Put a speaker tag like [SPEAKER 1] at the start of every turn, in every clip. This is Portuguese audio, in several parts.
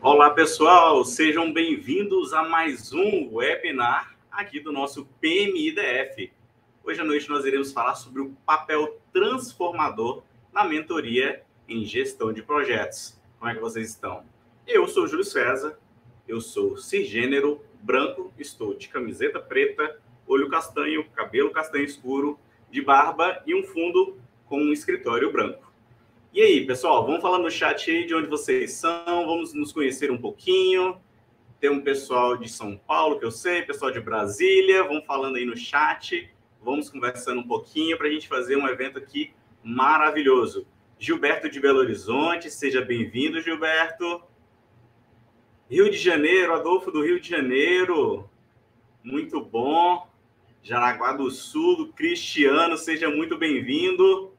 [SPEAKER 1] Olá, pessoal, sejam bem-vindos a mais um webinar aqui do nosso PMI-DF. Hoje à noite nós iremos falar sobre o papel transformador na mentoria em gestão de projetos. Como é que vocês estão? Eu sou o Júlio César, eu sou cisgênero, branco, estou de camiseta preta, olho castanho, cabelo castanho escuro, de barba e um fundo com um escritório branco. E aí, pessoal, vamos falar no chat aí de onde vocês são, vamos nos conhecer um pouquinho. Tem um pessoal de São Paulo, que eu sei, pessoal de Brasília, vamos falando aí no chat, vamos conversando um pouquinho para a gente fazer um evento aqui maravilhoso. Gilberto de Belo Horizonte, seja bem-vindo, Gilberto. Rio de Janeiro, Adolfo do Rio de Janeiro, muito bom. Jaraguá do Sul, Cristiano, seja muito bem-vindo.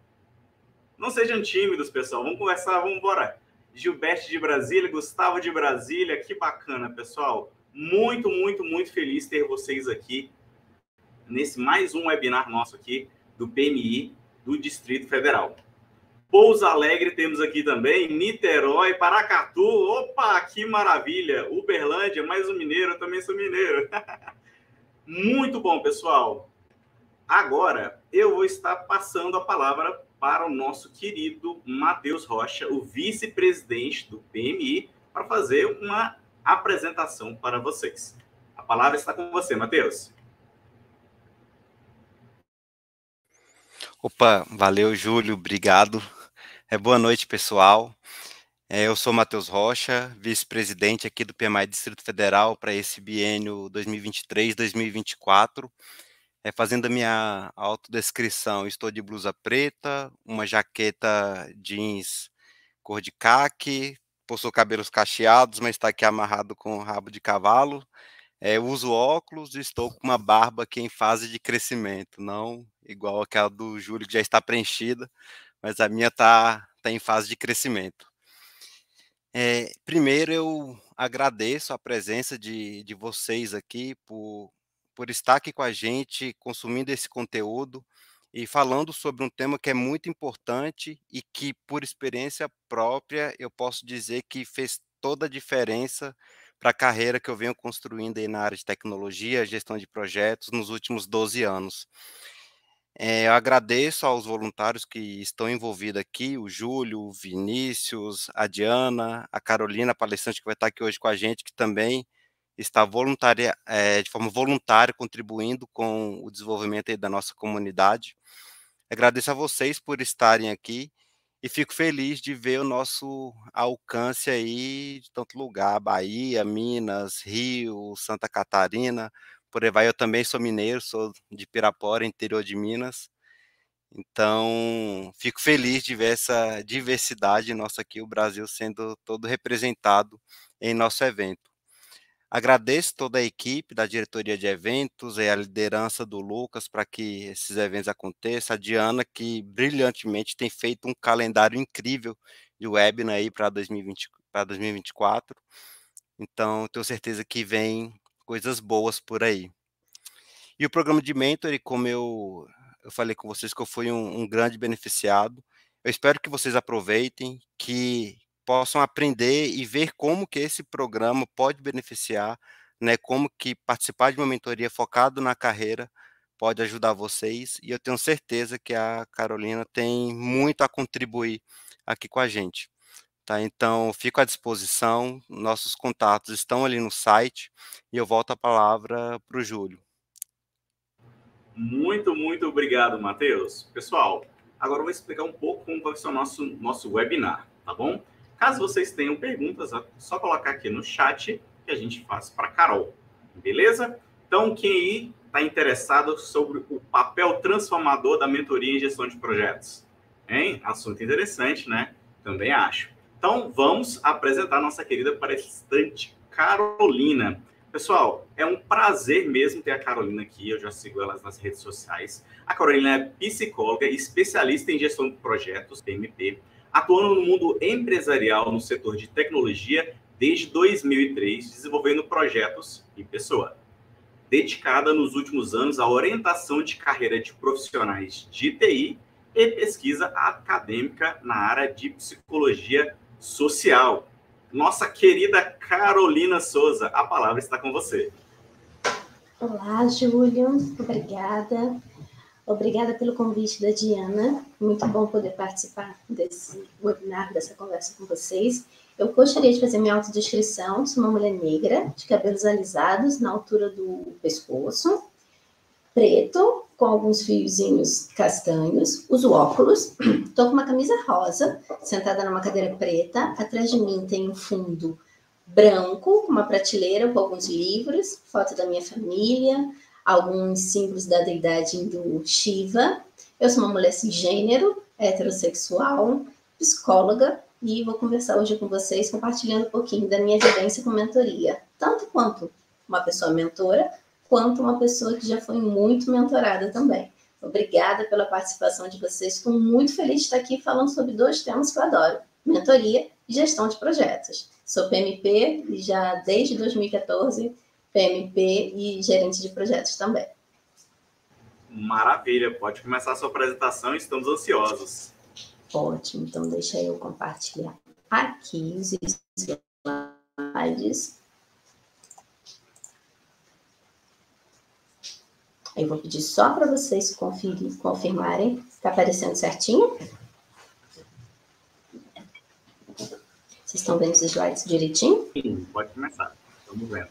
[SPEAKER 1] Não sejam tímidos, pessoal. Vamos conversar, vamos embora. Gilberto de Brasília, Gustavo de Brasília, que bacana, pessoal. Muito, muito, muito feliz ter vocês aqui nesse mais um webinar nosso aqui do PMI do Distrito Federal. Pouso Alegre temos aqui também, Niterói, Paracatu. Opa, que maravilha. Uberlândia, mais um mineiro, eu também sou mineiro. Muito bom, pessoal. Agora, eu vou estar passando a palavra para o nosso querido Matheus Rocha, o vice-presidente do PMI, para fazer uma apresentação para vocês. A palavra está com você, Matheus.
[SPEAKER 2] Opa, valeu, Júlio, obrigado. Boa noite, pessoal. Eu sou Matheus Rocha, vice-presidente aqui do PMI Distrito Federal para esse biênio 2023-2024. Fazendo a minha autodescrição, estou de blusa preta, uma jaqueta jeans cor de caque, possuo cabelos cacheados, mas está aqui amarrado com rabo de cavalo. Uso óculos e estou com uma barba aqui em fase de crescimento, não igual aquela do Júlio que já está preenchida, mas a minha está em fase de crescimento. Primeiro eu agradeço a presença de vocês aqui por estar aqui com a gente, consumindo esse conteúdo e falando sobre um tema que é muito importante e que, por experiência própria, eu posso dizer que fez toda a diferença para a carreira que eu venho construindo aí na área de tecnologia, gestão de projetos, nos últimos 12 anos. Eu agradeço aos voluntários que estão envolvidos aqui, o Júlio, o Vinícius, a Diana, a Carolina, a palestrante que vai estar aqui hoje com a gente, que também está de forma voluntária contribuindo com o desenvolvimento aí da nossa comunidade. Agradeço a vocês por estarem aqui e fico feliz de ver o nosso alcance aí de tanto lugar, Bahia, Minas, Rio, Santa Catarina, por aí vai. Eu também sou mineiro, sou de Pirapora, interior de Minas. Então, fico feliz de ver essa diversidade nossa aqui, o Brasil sendo todo representado em nosso evento. Agradeço toda a equipe da diretoria de eventos e a liderança do Lucas para que esses eventos aconteçam. A Diana, que brilhantemente tem feito um calendário incrível de webinar aí para 2024. Então, tenho certeza que vem coisas boas por aí. E o programa de mentoring, como eu falei com vocês que eu fui um grande beneficiado, eu espero que vocês aproveitem, que possam aprender e ver como que esse programa pode beneficiar, né, como que participar de uma mentoria focado na carreira pode ajudar vocês, e eu tenho certeza que a Carolina tem muito a contribuir aqui com a gente. Tá, então, fico à disposição, nossos contatos estão ali no site, e eu volto a palavra para o Júlio.
[SPEAKER 1] Muito, muito obrigado, Matheus. Pessoal, agora eu vou explicar um pouco como vai ser o nosso webinar, tá bom? Caso vocês tenham perguntas, é só colocar aqui no chat que a gente faz para a Carol, beleza? Então, quem aí está interessado sobre o papel transformador da mentoria em gestão de projetos? Hein? Assunto interessante, né? Também acho. Então, vamos apresentar nossa querida palestrante Carolina. Pessoal, é um prazer mesmo ter a Carolina aqui, eu já sigo elas nas redes sociais. A Carolina é psicóloga e especialista em gestão de projetos, PMP, atuando no mundo empresarial no setor de tecnologia desde 2003, desenvolvendo projetos e pessoa. Dedicada nos últimos anos à orientação de carreira de profissionais de TI e pesquisa acadêmica na área de psicologia social. nossa querida Carolina Souza. A palavra está com você.
[SPEAKER 3] Olá, Júlio. Obrigada. Obrigada pelo convite da Diana. Muito bom poder participar desse webinar, dessa conversa com vocês. Eu gostaria de fazer minha autodescrição. Sou uma mulher negra, de cabelos alisados na altura do pescoço, preto, com alguns fiozinhos castanhos, uso óculos, estou com uma camisa rosa, sentada numa cadeira preta, atrás de mim tem um fundo branco, com uma prateleira com alguns livros, foto da minha família, alguns símbolos da deidade hindu Shiva. Eu sou uma mulher cisgênero, heterossexual, psicóloga, e vou conversar hoje com vocês, compartilhando um pouquinho da minha vivência com mentoria, tanto quanto uma pessoa mentora, quanto uma pessoa que já foi muito mentorada também. Obrigada pela participação de vocês. Estou muito feliz de estar aqui falando sobre dois temas que eu adoro: mentoria e gestão de projetos. Sou PMP e já desde 2014, PMP e gerente de projetos também.
[SPEAKER 1] Maravilha, pode começar a sua apresentação, estamos ansiosos.
[SPEAKER 3] Ótimo, então deixa eu compartilhar aqui os slides. Eu vou pedir só para vocês confirmarem. Está aparecendo certinho? Vocês estão vendo os slides direitinho?
[SPEAKER 1] Sim, pode começar. Estamos vendo.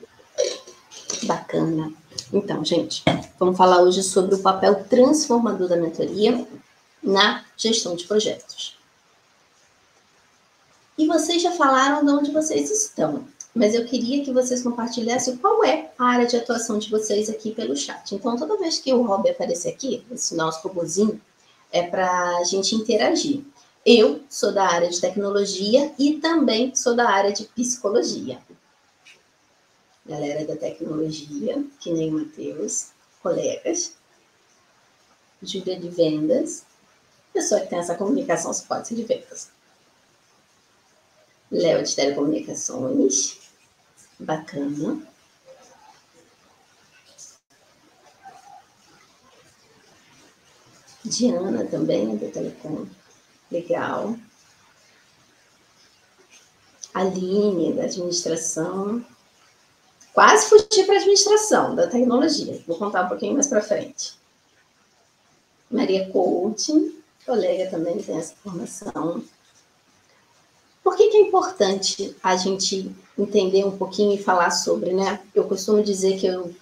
[SPEAKER 3] Bacana. Então, gente, vamos falar hoje sobre o papel transformador da mentoria na gestão de projetos. E vocês já falaram de onde vocês estão, mas eu queria que vocês compartilhassem qual é a área de atuação de vocês aqui pelo chat. Então, toda vez que o Rob aparecer aqui, esse nosso robozinho, é para a gente interagir. Eu sou da área de tecnologia e também sou da área de psicologia. Galera da tecnologia, que nem o Matheus, colegas. Júlia de vendas. Pessoa que tem essa comunicação suporte de vendas. Léo de telecomunicações. Bacana. Diana também, do Telecom. Legal. Aline, da administração. Quase fugi para a administração da tecnologia. Vou contar um pouquinho mais para frente. Maria Coaching, colega também tem essa formação. Por que é importante a gente entender um pouquinho e falar sobre, né? Eu costumo dizer que o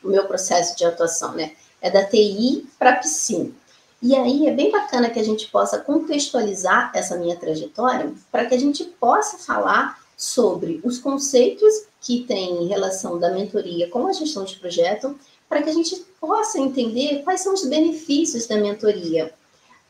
[SPEAKER 3] meu processo de atuação, né, é da TI para Psim. E aí é bem bacana que a gente possa contextualizar essa minha trajetória para que a gente possa falar sobre os conceitos que têm relação da mentoria com a gestão de projeto, para que a gente possa entender quais são os benefícios da mentoria.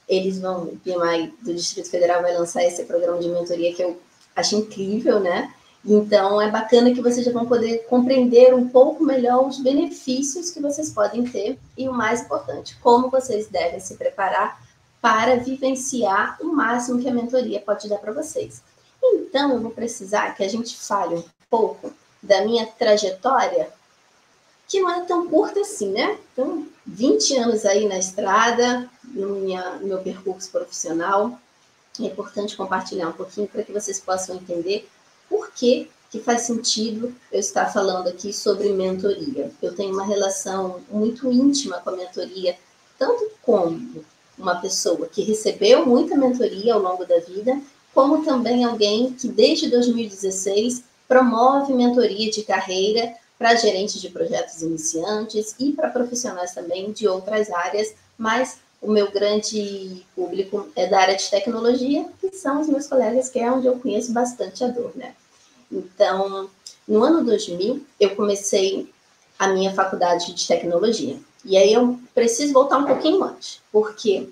[SPEAKER 3] O PMI do Distrito Federal vai lançar esse programa de mentoria que eu acho incrível, né? Então, é bacana que vocês já vão poder compreender um pouco melhor os benefícios que vocês podem ter e, o mais importante, como vocês devem se preparar para vivenciar o máximo que a mentoria pode dar para vocês. Então, eu vou precisar que a gente fale um pouco da minha trajetória, que não é tão curta assim, né? Então, 20 anos aí na estrada, no meu percurso profissional. É importante compartilhar um pouquinho para que vocês possam entender por que faz sentido eu estar falando aqui sobre mentoria. Eu tenho uma relação muito íntima com a mentoria, tanto como uma pessoa que recebeu muita mentoria ao longo da vida, como também alguém que desde 2016 promove mentoria de carreira para gerentes de projetos iniciantes e para profissionais também de outras áreas, mas o meu grande público é da área de tecnologia, que são os meus colegas, que é onde eu conheço bastante a dor, né? Então, no ano 2000, eu comecei a minha faculdade de tecnologia. E aí eu preciso voltar um pouquinho antes, porque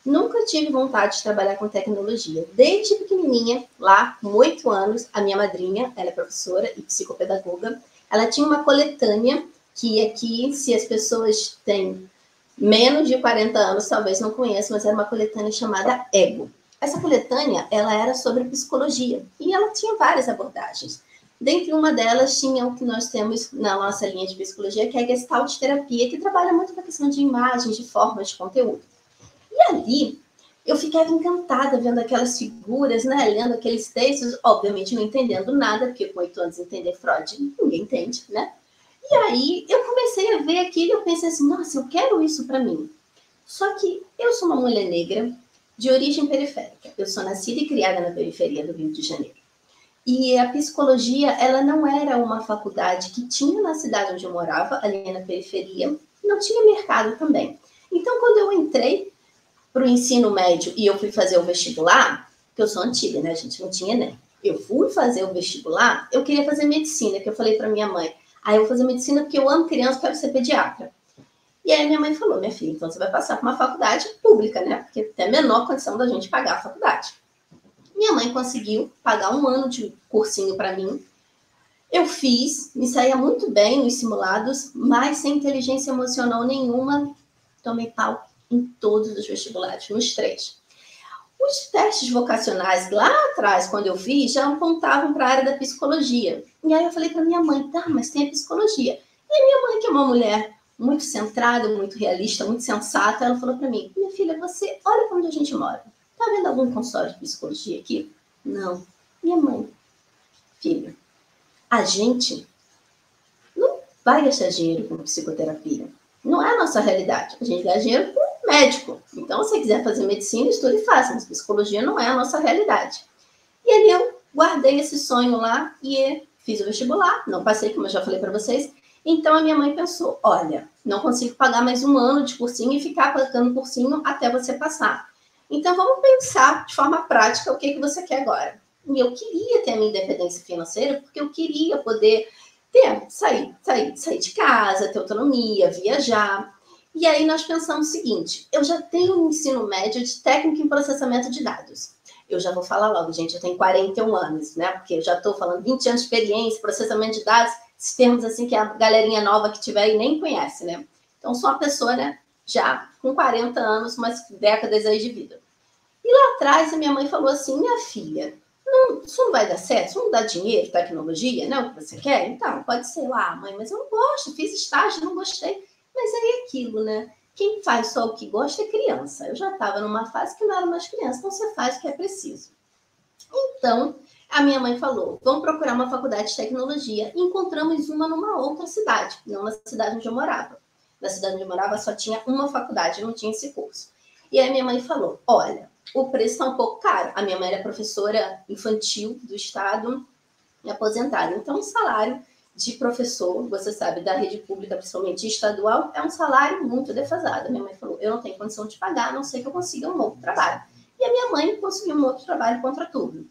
[SPEAKER 3] nunca tive vontade de trabalhar com tecnologia. Desde pequenininha, lá com 8 anos, a minha madrinha, ela é professora e psicopedagoga, ela tinha uma coletânea que aqui, se as pessoas têm menos de 40 anos, talvez não conheçam, mas era uma coletânea chamada Ego. Essa coletânea, ela era sobre psicologia e ela tinha várias abordagens. Dentre uma delas, tinha o que nós temos na nossa linha de psicologia, que é a Gestalt terapia, que trabalha muito com a questão de imagens, de formas, de conteúdo. E ali, eu ficava encantada vendo aquelas figuras, né, lendo aqueles textos, obviamente não entendendo nada, porque com 8 anos entender Freud, ninguém entende, né? E aí eu comecei a ver aquilo e eu pensei assim, nossa, eu quero isso para mim. Só que eu sou uma mulher negra de origem periférica. Eu sou nascida e criada na periferia do Rio de Janeiro. E a psicologia, ela não era uma faculdade que tinha na cidade onde eu morava, ali na periferia, não tinha mercado também. Então, quando eu entrei para o ensino médio e eu fui fazer o vestibular, que eu sou antiga, né, gente? Não tinha nem. Eu fui fazer o vestibular, eu queria fazer medicina, que eu falei para minha mãe, eu vou fazer medicina porque eu amo criança, quero ser pediatra. E aí minha mãe falou, minha filha, então você vai passar por uma faculdade pública, né? Porque tem a menor condição da gente pagar a faculdade. Minha mãe conseguiu pagar 1 ano de cursinho para mim. Eu fiz, me saía muito bem nos simulados, mas sem inteligência emocional nenhuma, tomei pau em todos os vestibulares, nos 3. Os testes vocacionais lá atrás, quando eu fiz, já apontavam para a área da psicologia. E aí eu falei para minha mãe, tá, mas tem a psicologia. E minha mãe, que é uma mulher muito centrada, muito realista, muito sensata, ela falou para mim, minha filha, você olha para onde a gente mora. Tá vendo algum consultório de psicologia aqui? Não. Minha mãe, filha, a gente não vai gastar dinheiro com psicoterapia. Não é a nossa realidade. A gente gasta dinheiro com médico. Então, se você quiser fazer medicina, estude e faça, mas psicologia não é a nossa realidade. E aí eu guardei esse sonho lá e fiz o vestibular. Não passei, como eu já falei para vocês. Então, a minha mãe pensou, olha, não consigo pagar mais 1 ano de cursinho e ficar pagando cursinho até você passar. Então, vamos pensar de forma prática o que você quer agora. E eu queria ter a minha independência financeira, porque eu queria poder sair de casa, ter autonomia, viajar. E aí nós pensamos o seguinte, eu já tenho um ensino médio de técnico em processamento de dados. Eu já vou falar logo, gente, eu tenho 41 anos, né? Porque eu já estou falando 20 anos de experiência, processamento de dados, esses termos assim que a galerinha nova que tiver aí nem conhece, né? Então, sou uma pessoa, né, já com 40 anos, umas décadas aí de vida. E lá atrás, a minha mãe falou assim, minha filha, isso não vai dar certo, isso não dá dinheiro, tecnologia, né, o que você quer? Então, pode ser lá, mãe, mas eu não gosto, fiz estágio, não gostei. Mas aí é aquilo, né? Quem faz só o que gosta é criança. Eu já estava numa fase que não era mais criança, então você faz o que é preciso. Então, a minha mãe falou, vamos procurar uma faculdade de tecnologia. Encontramos uma numa outra cidade, não na cidade onde eu morava. Na cidade onde eu morava só tinha uma faculdade, não tinha esse curso. E aí minha mãe falou, olha, o preço está um pouco caro. A minha mãe era professora infantil do estado, aposentada. Então, o salário de professor, você sabe, da rede pública, principalmente estadual, é um salário muito defasado. A minha mãe falou, eu não tenho condição de pagar, a não ser que eu consiga um outro trabalho. E a minha mãe conseguiu um outro trabalho contra tudo.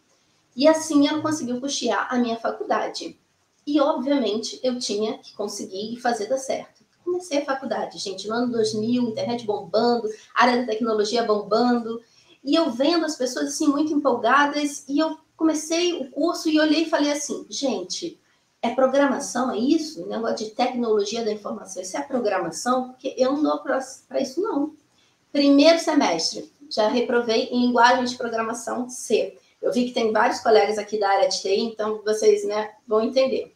[SPEAKER 3] E assim ela conseguiu custear a minha faculdade. E, obviamente, eu tinha que conseguir e fazer dar certo. Comecei a faculdade, gente, no ano 2000, internet bombando, área da tecnologia bombando, e eu vendo as pessoas, assim, muito empolgadas, e eu comecei o curso e olhei e falei assim, gente, é programação, é isso? O negócio de tecnologia da informação, isso é programação? Porque eu não dou para isso, não. Primeiro semestre, já reprovei em linguagem de programação C. Eu vi que tem vários colegas aqui da área de TI, então vocês, né, vão entender.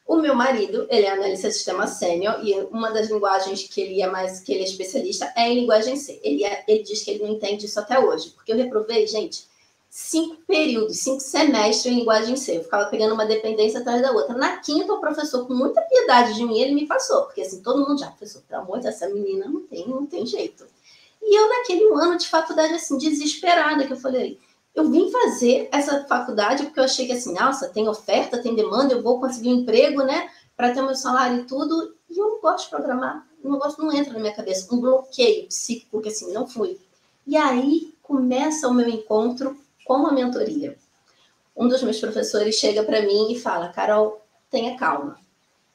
[SPEAKER 3] O meu marido, ele é analista de sistema sênior e uma das linguagens que ele é especialista é em linguagem C. Ele diz que ele não entende isso até hoje, porque eu reprovei, gente, 5 períodos, 5 semestres em linguagem C. Eu ficava pegando uma dependência atrás da outra. Na quinta, o professor, com muita piedade de mim, ele me passou, porque assim, todo mundo já, professor, pelo amor de Deus, essa menina não tem jeito. E eu, naquele ano de faculdade, assim, desesperada, que eu falei, eu vim fazer essa faculdade porque eu achei que assim, nossa, tem oferta, tem demanda, eu vou conseguir um emprego, né, para ter o meu salário e tudo, e eu não gosto de programar, não entra na minha cabeça, um bloqueio psíquico, porque assim, não fui. E aí começa o meu encontro com a mentoria. Um dos meus professores chega para mim e fala, Carol, tenha calma.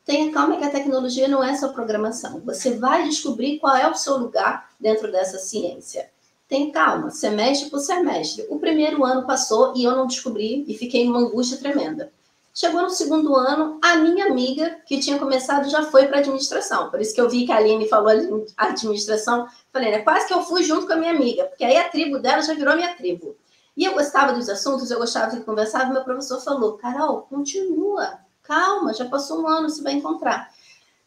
[SPEAKER 3] Tenha calma que a tecnologia não é só programação. Você vai descobrir qual é o seu lugar dentro dessa ciência. Tenha calma, semestre por semestre. O primeiro ano passou e eu não descobri e fiquei numa angústia tremenda. Chegou no segundo ano, a minha amiga, que tinha começado, já foi para administração. Por isso que eu vi que a Aline falou administração. Falei, né? Quase que eu fui junto com a minha amiga, porque aí a tribo dela já virou minha tribo. E eu gostava dos assuntos, eu gostava de conversar. Meu professor falou, Carol, continua. Calma, já passou 1 ano, você vai encontrar.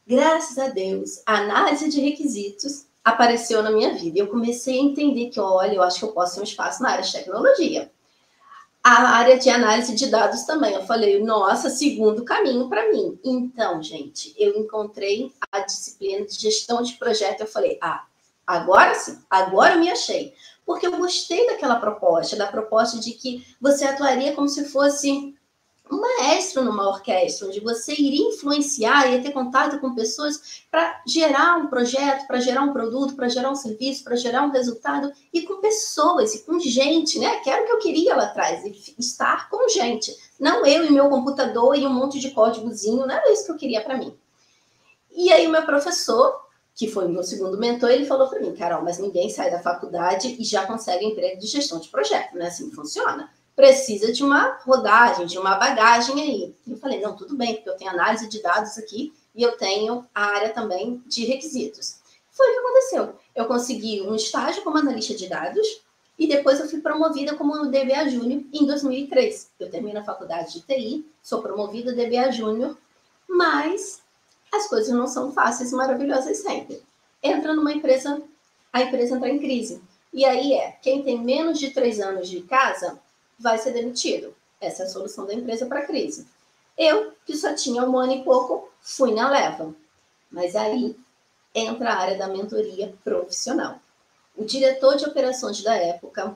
[SPEAKER 3] Graças a Deus, a análise de requisitos apareceu na minha vida. Eu comecei a entender que, olha, eu acho que eu posso ter um espaço na área de tecnologia. A área de análise de dados também. Eu falei, nossa, segundo caminho para mim. Então, gente, eu encontrei a disciplina de gestão de projeto. Eu falei, agora sim, agora eu me achei. Porque eu gostei daquela proposta, da proposta de que você atuaria como se fosse um maestro numa orquestra, onde você iria influenciar, ia ter contato com pessoas para gerar um projeto, para gerar um produto, para gerar um serviço, para gerar um resultado, e com pessoas, e com gente, né? Que era o que eu queria lá atrás, estar com gente. Não eu e meu computador e um monte de códigozinho, não era isso que eu queria para mim. E aí o meu professor, que foi o meu segundo mentor, ele falou para mim, Carol, mas ninguém sai da faculdade e já consegue emprego de gestão de projeto, né? Assim funciona. Precisa de uma rodagem, de uma bagagem aí. E eu falei, não, tudo bem, porque eu tenho análise de dados aqui e eu tenho a área também de requisitos. Foi o que aconteceu. Eu consegui um estágio como analista de dados e depois eu fui promovida como DBA Júnior em 2003. Eu termino a faculdade de TI, sou promovida DBA Júnior, mas as coisas não são fáceis e maravilhosas sempre. Entra numa empresa, a empresa entra em crise. E aí quem tem menos de 3 anos de casa vai ser demitido. Essa é a solução da empresa para a crise. Eu, que só tinha 1 ano e pouco, fui na leva. Mas aí entra a área da mentoria profissional. O diretor de operações da época,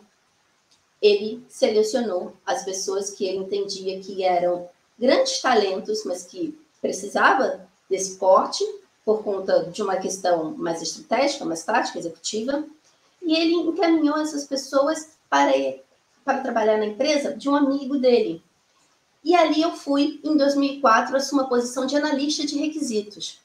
[SPEAKER 3] ele selecionou as pessoas que ele entendia que eram grandes talentos, mas que precisava desse porte por conta de uma questão mais estratégica, mais tática, executiva, e ele encaminhou essas pessoas para trabalhar na empresa de um amigo dele. E ali eu fui, em 2004, assumi uma posição de analista de requisitos.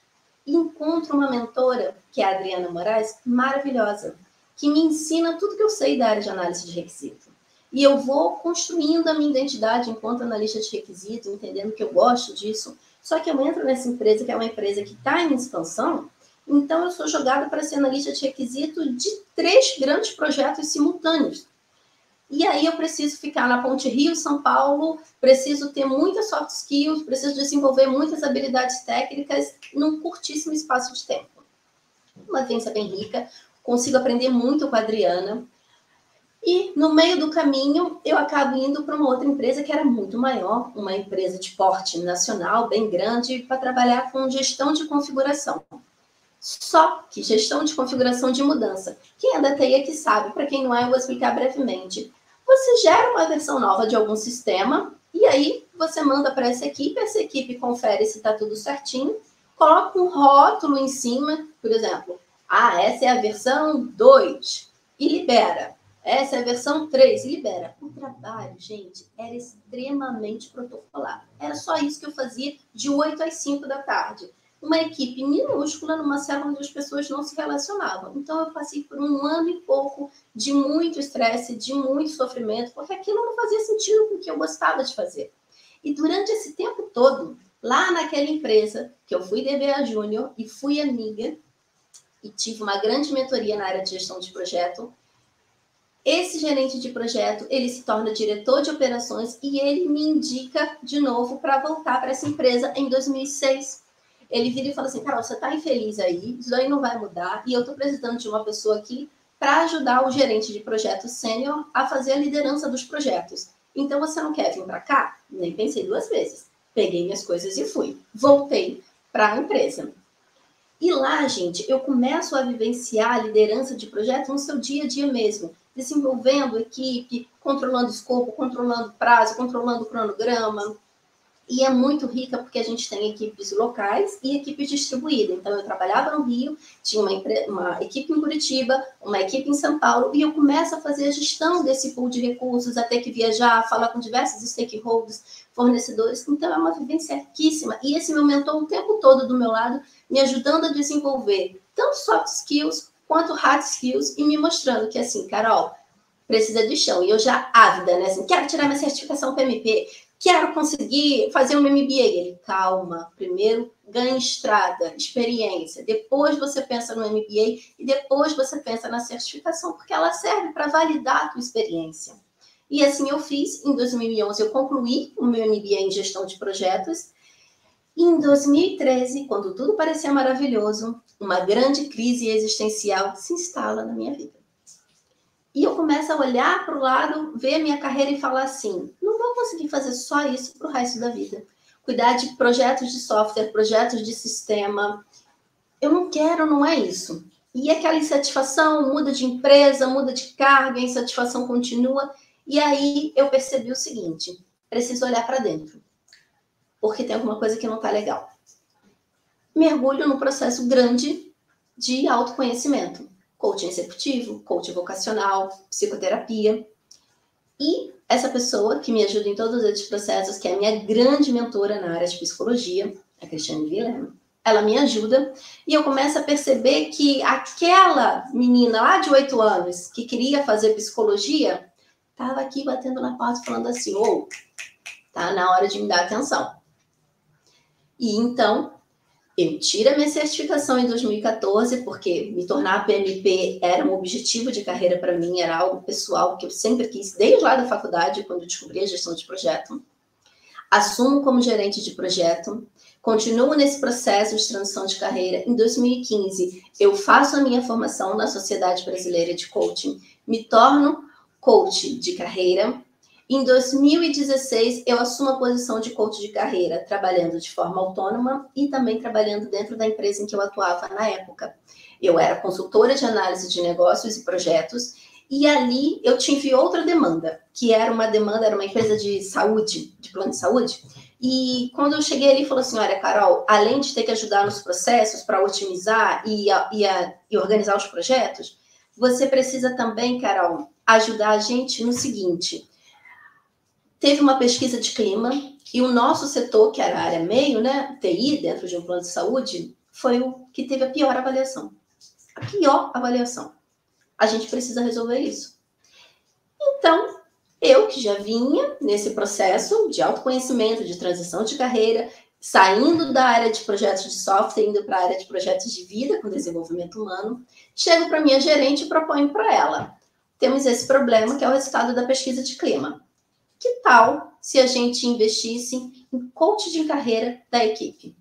[SPEAKER 3] E encontro uma mentora, que é a Adriana Moraes, maravilhosa, que me ensina tudo que eu sei da área de análise de requisito. E eu vou construindo a minha identidade enquanto analista de requisito, entendendo que eu gosto disso. Só que eu entro nessa empresa, que é uma empresa que está em expansão, então eu sou jogada para ser analista de requisito de 3 grandes projetos simultâneos. E aí eu preciso ficar na ponte Rio-São Paulo, preciso ter muitas soft skills, preciso desenvolver muitas habilidades técnicas num curtíssimo espaço de tempo. Uma vivência bem rica, consigo aprender muito com a Adriana. E no meio do caminho, eu acabo indo para uma outra empresa que era muito maior, uma empresa de porte nacional, bem grande, para trabalhar com gestão de configuração. Só que gestão de configuração de mudança. Quem é da TI aqui sabe, para quem não é, eu vou explicar brevemente. Você gera uma versão nova de algum sistema e aí você manda para essa equipe confere se está tudo certinho, coloca um rótulo em cima, por exemplo, essa é a versão 2 e libera. Essa é a versão 3 e libera. O trabalho, gente, era extremamente protocolar. Era só isso que eu fazia de 8 às 5 da tarde. Uma equipe minúscula numa célula onde as pessoas não se relacionavam. Então, eu passei por 1 ano e pouco de muito estresse, de muito sofrimento, porque aquilo não fazia sentido com o que eu gostava de fazer. E durante esse tempo todo, lá naquela empresa, que eu fui DBA Júnior e fui amiga, e tive uma grande mentoria na área de gestão de projeto, esse gerente de projeto, ele se torna diretor de operações e ele me indica de novo para voltar para essa empresa em 2006. Ele vira e fala assim, Carol, você está infeliz aí, isso aí não vai mudar, e eu estou precisando de uma pessoa aqui para ajudar o gerente de projeto sênior a fazer a liderança dos projetos. Então, você não quer vir para cá? Nem pensei 2 vezes. Peguei minhas coisas e fui. Voltei para a empresa. E lá, gente, eu começo a vivenciar a liderança de projeto no seu dia a dia mesmo, desenvolvendo equipe, controlando escopo, controlando prazo, controlando cronograma. E é muito rica porque a gente tem equipes locais e equipes distribuídas. Então, eu trabalhava no Rio, tinha uma equipe em Curitiba, uma equipe em São Paulo, e eu começo a fazer a gestão desse pool de recursos, a ter que viajar, falar com diversos stakeholders, fornecedores. Então, é uma vivência riquíssima. E esse meu mentor o tempo todo do meu lado, me ajudando a desenvolver tanto soft skills quanto hard skills e me mostrando que, assim, Carol, precisa de chão. E eu já ávida, né? Assim, quero tirar minha certificação PMP, quero conseguir fazer um MBA. Ele, calma, primeiro ganha estrada, experiência, depois você pensa no MBA e depois você pensa na certificação, porque ela serve para validar a tua experiência. E assim eu fiz. Em 2011 eu concluí o meu MBA em gestão de projetos E em 2013, quando tudo parecia maravilhoso, uma grande crise existencial se instala na minha vida. E eu começo a olhar para o lado, ver a minha carreira e falar assim, não vou conseguir fazer só isso para o resto da vida. Cuidar de projetos de software, projetos de sistema. Eu não quero, não é isso. E aquela insatisfação muda de empresa, muda de cargo, a insatisfação continua. E aí eu percebi o seguinte, preciso olhar para dentro, porque tem alguma coisa que não está legal. Mergulho num processo grande de autoconhecimento. Coaching executivo, coaching vocacional, psicoterapia. E essa pessoa que me ajuda em todos esses processos, que é a minha grande mentora na área de psicologia, a Cristiane Vilhelm, ela me ajuda e eu começo a perceber que aquela menina lá de 8 anos que queria fazer psicologia estava aqui batendo na porta falando assim, tá na hora de me dar atenção. E então, eu tiro a minha certificação em 2014, porque me tornar PMP era um objetivo de carreira para mim, era algo pessoal que eu sempre quis, desde lá da faculdade, quando eu descobri a gestão de projeto. Assumo como gerente de projeto, continuo nesse processo de transição de carreira. Em 2015, eu faço a minha formação na Sociedade Brasileira de Coaching, me torno coach de carreira. Em 2016, eu assumo a posição de coach de carreira, trabalhando de forma autônoma e também trabalhando dentro da empresa em que eu atuava na época. Eu era consultora de análise de negócios e projetos, e ali eu tive outra demanda, que era uma empresa de saúde, de plano de saúde, e quando eu cheguei ali, falou assim, olha, Carol, além de ter que ajudar nos processos para otimizar e organizar os projetos, você precisa também, Carol, ajudar a gente no seguinte, teve uma pesquisa de clima e o nosso setor, que era a área meio, né, TI, dentro de um plano de saúde, foi o que teve a pior avaliação. A pior avaliação. A gente precisa resolver isso. Então, eu que já vinha nesse processo de autoconhecimento, de transição de carreira, saindo da área de projetos de software, indo para a área de projetos de vida com desenvolvimento humano, chego para a minha gerente e proponho para ela. Temos esse problema que é o resultado da pesquisa de clima. Que tal se a gente investisse em coach de carreira da equipe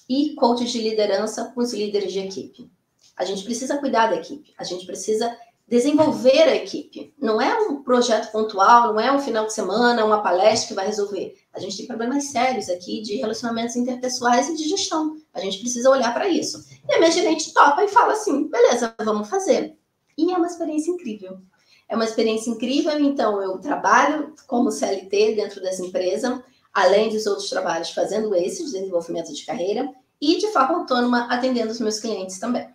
[SPEAKER 3] e coach de liderança com os líderes de equipe? A gente precisa cuidar da equipe, a gente precisa desenvolver a equipe. Não é um projeto pontual, não é um final de semana, uma palestra que vai resolver. A gente tem problemas sérios aqui de relacionamentos interpessoais e de gestão. A gente precisa olhar para isso. E a minha gerente topa e fala assim, beleza, vamos fazer. E é uma experiência incrível. É uma experiência incrível, então eu trabalho como CLT dentro dessa empresa, além dos outros trabalhos fazendo esse, de desenvolvimento de carreira, e de forma autônoma atendendo os meus clientes também.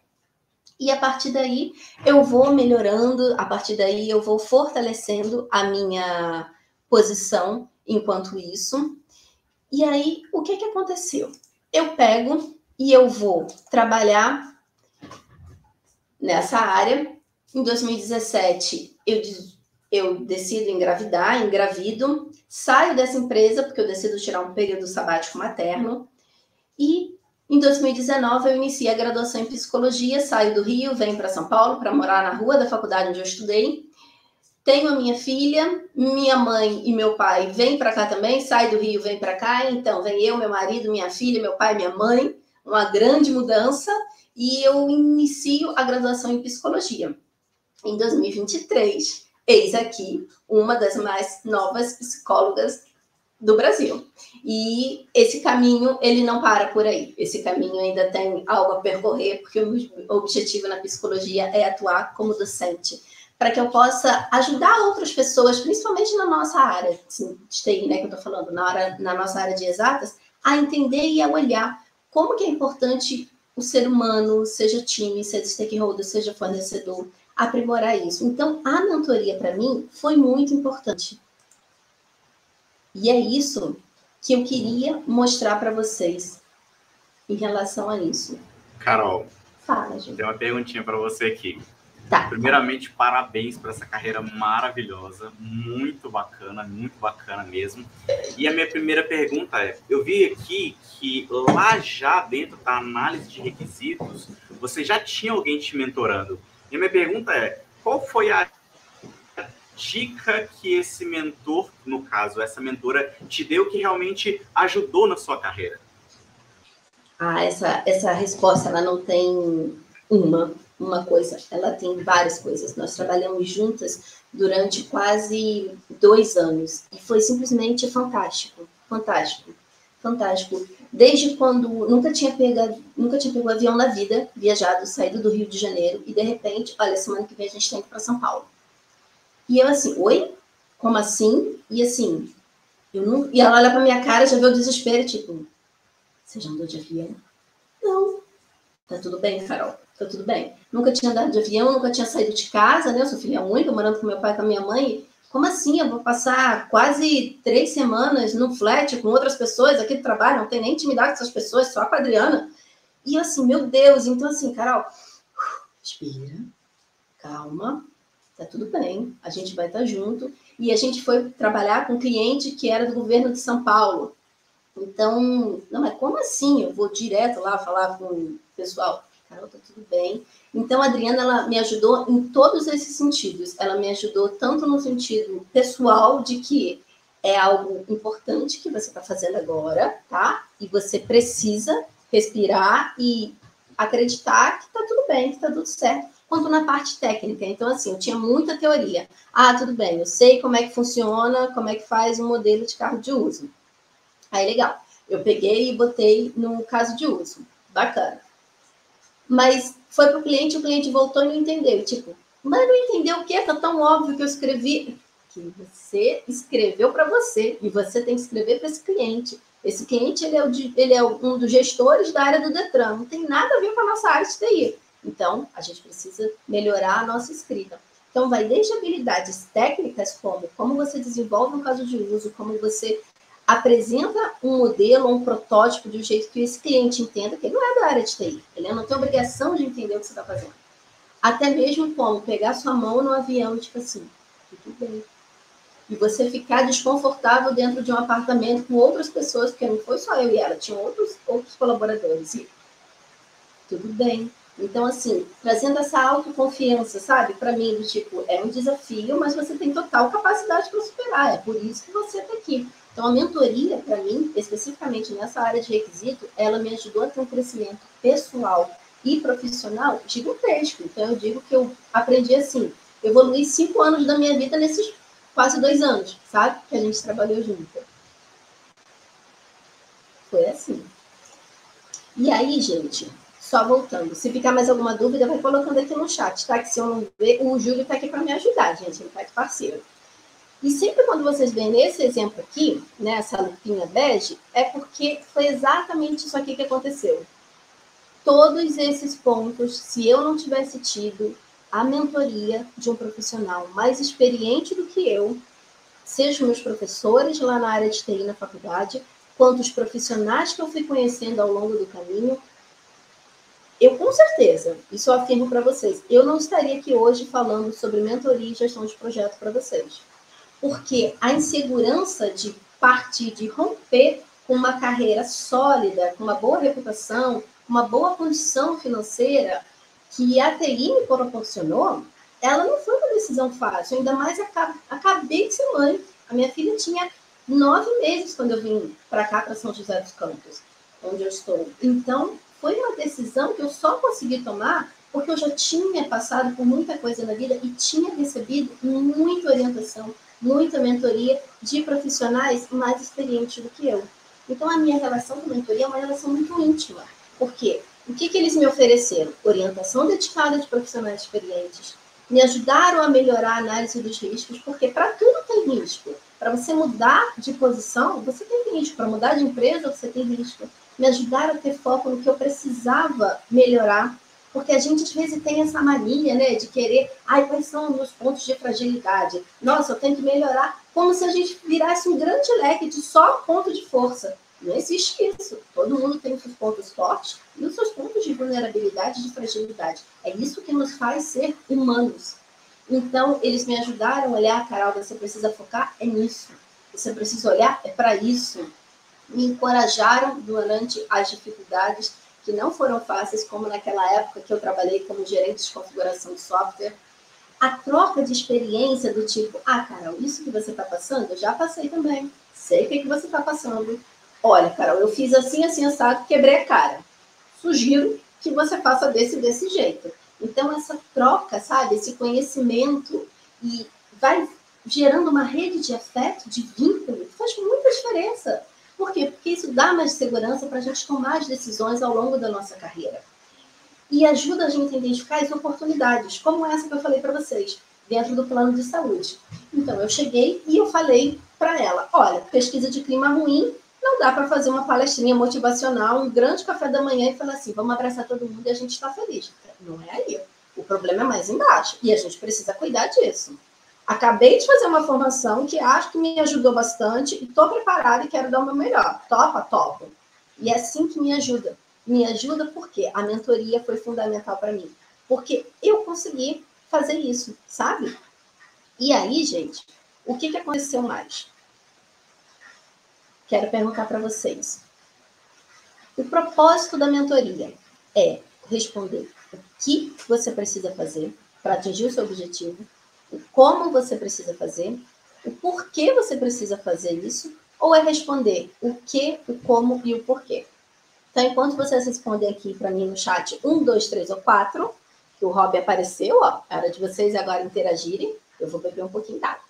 [SPEAKER 3] E a partir daí eu vou melhorando, a partir daí eu vou fortalecendo a minha posição enquanto isso. E aí, o que aconteceu? Eu pego e eu vou trabalhar nessa área. Em 2017, eu decido engravido, saio dessa empresa, porque eu decido tirar um período sabático materno, e em 2019 eu inicio a graduação em psicologia, saio do Rio, venho para São Paulo para morar na rua da faculdade onde eu estudei, tenho a minha filha, minha mãe e meu pai vêm para cá também, sai do Rio, vem para cá, então vem eu, meu marido, minha filha, meu pai, minha mãe, uma grande mudança, e eu inicio a graduação em psicologia. Em 2023, eis aqui uma das mais novas psicólogas do Brasil. E esse caminho, ele não para por aí. Esse caminho ainda tem algo a percorrer, porque o meu objetivo na psicologia é atuar como docente, para que eu possa ajudar outras pessoas, principalmente na nossa área assim, de TI, né, que eu estou falando, na nossa área de exatas, a entender e a olhar como que é importante o ser humano, seja time, seja stakeholder, seja fornecedor, aprimorar isso. Então, a mentoria, para mim, foi muito importante. E é isso que eu queria mostrar para vocês em relação a isso.
[SPEAKER 1] Carol,
[SPEAKER 3] fala, gente.
[SPEAKER 1] Tem uma perguntinha para você aqui.
[SPEAKER 3] Tá.
[SPEAKER 1] Primeiramente, parabéns por essa carreira maravilhosa, muito bacana mesmo. E a minha primeira pergunta é, eu vi aqui que lá já dentro da análise de requisitos, você já tinha alguém te mentorando. E a minha pergunta é, qual foi a dica que esse mentor, no caso, essa mentora, te deu que realmente ajudou na sua carreira?
[SPEAKER 3] Essa resposta, ela não tem uma coisa, ela tem várias coisas. Nós trabalhamos juntas durante quase 2 anos e foi simplesmente fantástico, fantástico, fantástico. Desde quando nunca tinha pego avião na vida, viajado, saído do Rio de Janeiro e de repente, olha, semana que vem a gente tem que ir para São Paulo. E eu assim, oi? Como assim? E assim, e ela olha para minha cara, já vê o desespero, tipo, você já andou de avião? Não. Tá tudo bem, Carol? Tá tudo bem. Nunca tinha andado de avião, nunca tinha saído de casa, né? Eu sou filha única, morando com meu pai e com a minha mãe. Como assim? Eu vou passar quase 3 semanas num flat com outras pessoas aqui do trabalho, não tem nem intimidade com essas pessoas, só com a Adriana. E assim, meu Deus, então assim, Carol, respira, calma, tá tudo bem, a gente vai estar junto. E a gente foi trabalhar com um cliente que era do governo de São Paulo. Então, não, mas como assim? Eu vou direto lá falar com o pessoal. Carol, tá tudo bem. Então, a Adriana, ela me ajudou em todos esses sentidos. Ela me ajudou tanto no sentido pessoal, de que é algo importante que você está fazendo agora, tá? E você precisa respirar e acreditar que tá tudo bem, que tá tudo certo. Quanto na parte técnica. Então, assim, eu tinha muita teoria. Ah, tudo bem, eu sei como é que funciona, como é que faz um modelo de carro de uso. Aí, legal. Eu peguei e botei no caso de uso. Bacana. Mas foi para o cliente voltou e não entendeu. Tipo, mas não entendeu o quê? Tá tão óbvio que eu escrevi. Que você escreveu para você. E você tem que escrever para esse cliente. Esse cliente, ele é um dos gestores da área do Detran. Não tem nada a ver com a nossa área de TI. Então, a gente precisa melhorar a nossa escrita. Então, vai desde habilidades técnicas, como você desenvolve um caso de uso, como você apresenta um modelo, um protótipo de um jeito que esse cliente entenda que ele não é da área de TI, ele não tem obrigação de entender o que você está fazendo. Até mesmo como pegar sua mão no avião e tipo assim, tudo bem. E você ficar desconfortável dentro de um apartamento com outras pessoas, porque não foi só eu e ela, tinham outros colaboradores. E tudo bem. Então, assim, trazendo essa autoconfiança, sabe? Para mim, do tipo, é um desafio, mas você tem total capacidade para superar. É por isso que você está aqui. Então, a mentoria, para mim, especificamente nessa área de requisito, ela me ajudou a ter um crescimento pessoal e profissional gigantesco. Então, eu digo que eu aprendi assim, evoluí 5 anos da minha vida nesses quase 2 anos, sabe? Que a gente trabalhou junto. Foi assim. E aí, gente, só voltando, se ficar mais alguma dúvida, vai colocando aqui no chat, tá? Que se eu não ver, o Júlio está aqui para me ajudar, gente, ele tá de parceiro. E sempre quando vocês veem nesse exemplo aqui, né, essa lupinha bege, é porque foi exatamente isso aqui que aconteceu. Todos esses pontos, se eu não tivesse tido a mentoria de um profissional mais experiente do que eu, seja meus professores lá na área de TI na faculdade, quanto os profissionais que eu fui conhecendo ao longo do caminho, eu com certeza, isso eu afirmo para vocês, eu não estaria aqui hoje falando sobre mentoria e gestão de projeto para vocês. Porque a insegurança de partir, de romper com uma carreira sólida, com uma boa reputação, uma boa condição financeira que a TI me proporcionou, ela não foi uma decisão fácil. Ainda mais acabei de ser mãe. A minha filha tinha 9 meses quando eu vim para cá, para São José dos Campos, onde eu estou. Então, foi uma decisão que eu só consegui tomar porque eu já tinha passado por muita coisa na vida e tinha recebido muita orientação, muita mentoria de profissionais mais experientes do que eu. Então, a minha relação com a mentoria é uma relação muito íntima. Por quê? O que eles me ofereceram? Orientação dedicada de profissionais experientes. Me ajudaram a melhorar a análise dos riscos, porque para tudo tem risco. Para você mudar de posição, você tem risco. Para mudar de empresa, você tem risco. Me ajudaram a ter foco no que eu precisava melhorar. Porque a gente, às vezes, tem essa mania, né, de querer, quais são os meus pontos de fragilidade? Nossa, eu tenho que melhorar. Como se a gente virasse um grande leque de só ponto de força. Não existe isso. Todo mundo tem os seus pontos fortes e os seus pontos de vulnerabilidade e de fragilidade. É isso que nos faz ser humanos. Então, eles me ajudaram a olhar, Carol, você precisa focar nisso. Você precisa olhar para isso. Me encorajaram durante as dificuldades que não foram fáceis, como naquela época que eu trabalhei como gerente de configuração de software. A troca de experiência do tipo, Carol, isso que você está passando, eu já passei também. Sei o que você está passando. olha, Carol, eu fiz assim, assim, assado, quebrei a cara. Sugiro que você faça desse jeito. Então, essa troca, sabe, esse conhecimento, e vai gerando uma rede de afeto, de vínculo, faz muita diferença. Por quê? Porque isso dá mais segurança para a gente tomar as decisões ao longo da nossa carreira. E ajuda a gente a identificar as oportunidades, como essa que eu falei para vocês, dentro do plano de saúde. Então, eu cheguei e eu falei para ela, olha, pesquisa de clima ruim, não dá para fazer uma palestrinha motivacional, um grande café da manhã e falar assim, vamos abraçar todo mundo e a gente está feliz. Não é aí. O problema é mais embaixo e a gente precisa cuidar disso. Acabei de fazer uma formação que acho que me ajudou bastante e estou preparada e quero dar o meu melhor. Topa? Topo. E é assim que me ajuda. Me ajuda porque a mentoria foi fundamental para mim. Porque eu consegui fazer isso, sabe? E aí, gente, o que aconteceu mais? Quero perguntar para vocês. O propósito da mentoria é responder o que você precisa fazer para atingir o seu objetivo, o como você precisa fazer, o porquê você precisa fazer isso, ou é responder o que, o como e o porquê. Então, enquanto vocês respondem aqui para mim no chat 1, 2, 3 ou 4, que o Rob apareceu, ó, é hora de vocês agora interagirem, eu vou beber um pouquinho d'água.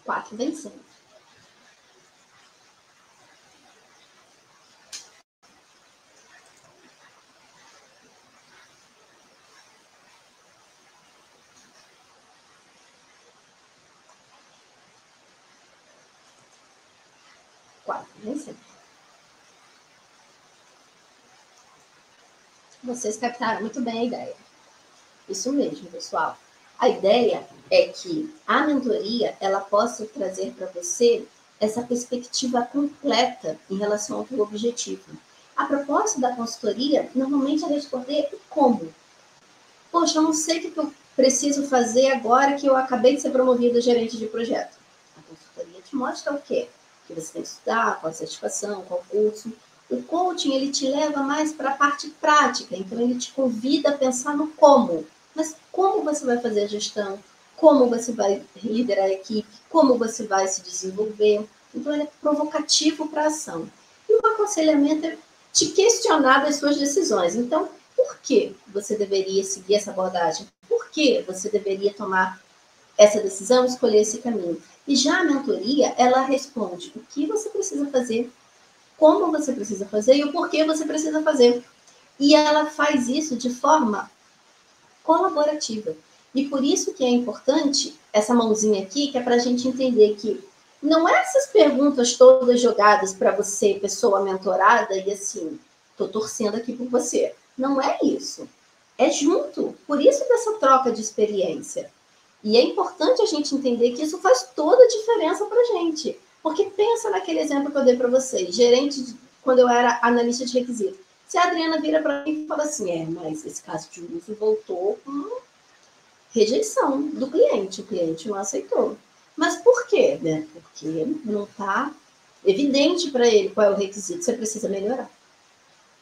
[SPEAKER 3] Quatro vencendo. Vocês captaram muito bem a ideia. Isso mesmo, pessoal. A ideia é que a mentoria ela possa trazer para você essa perspectiva completa em relação ao seu objetivo. A proposta da consultoria normalmente é responder o como. Poxa, eu não sei o que eu preciso fazer agora que eu acabei de ser promovida gerente de projeto. A consultoria te mostra o quê? Que você tem que estudar, qual a certificação, qual curso. O coaching, ele te leva mais para a parte prática, então ele te convida a pensar no como. Mas como você vai fazer a gestão? Como você vai liderar a equipe? Como você vai se desenvolver? Então ele é provocativo para a ação. E o aconselhamento é te questionar das suas decisões. Então, por que você deveria seguir essa abordagem? Por que você deveria tomar essa decisão, escolher esse caminho? E já a mentoria, ela responde o que você precisa fazer, como você precisa fazer e o porquê você precisa fazer. E ela faz isso de forma colaborativa. E por isso que é importante essa mãozinha aqui, que é para a gente entender que não é essas perguntas todas jogadas para você, pessoa mentorada, e assim, estou torcendo aqui por você. Não é isso. É junto. Por isso dessa troca de experiência. E é importante a gente entender que isso faz toda a diferença para a gente. Porque pensa naquele exemplo que eu dei para vocês, quando eu era analista de requisito. Se a Adriana vira para mim e fala assim, mas esse caso de uso voltou com rejeição do cliente, o cliente não aceitou. Mas por quê? Né? Porque não está evidente para ele qual é o requisito, você precisa melhorar.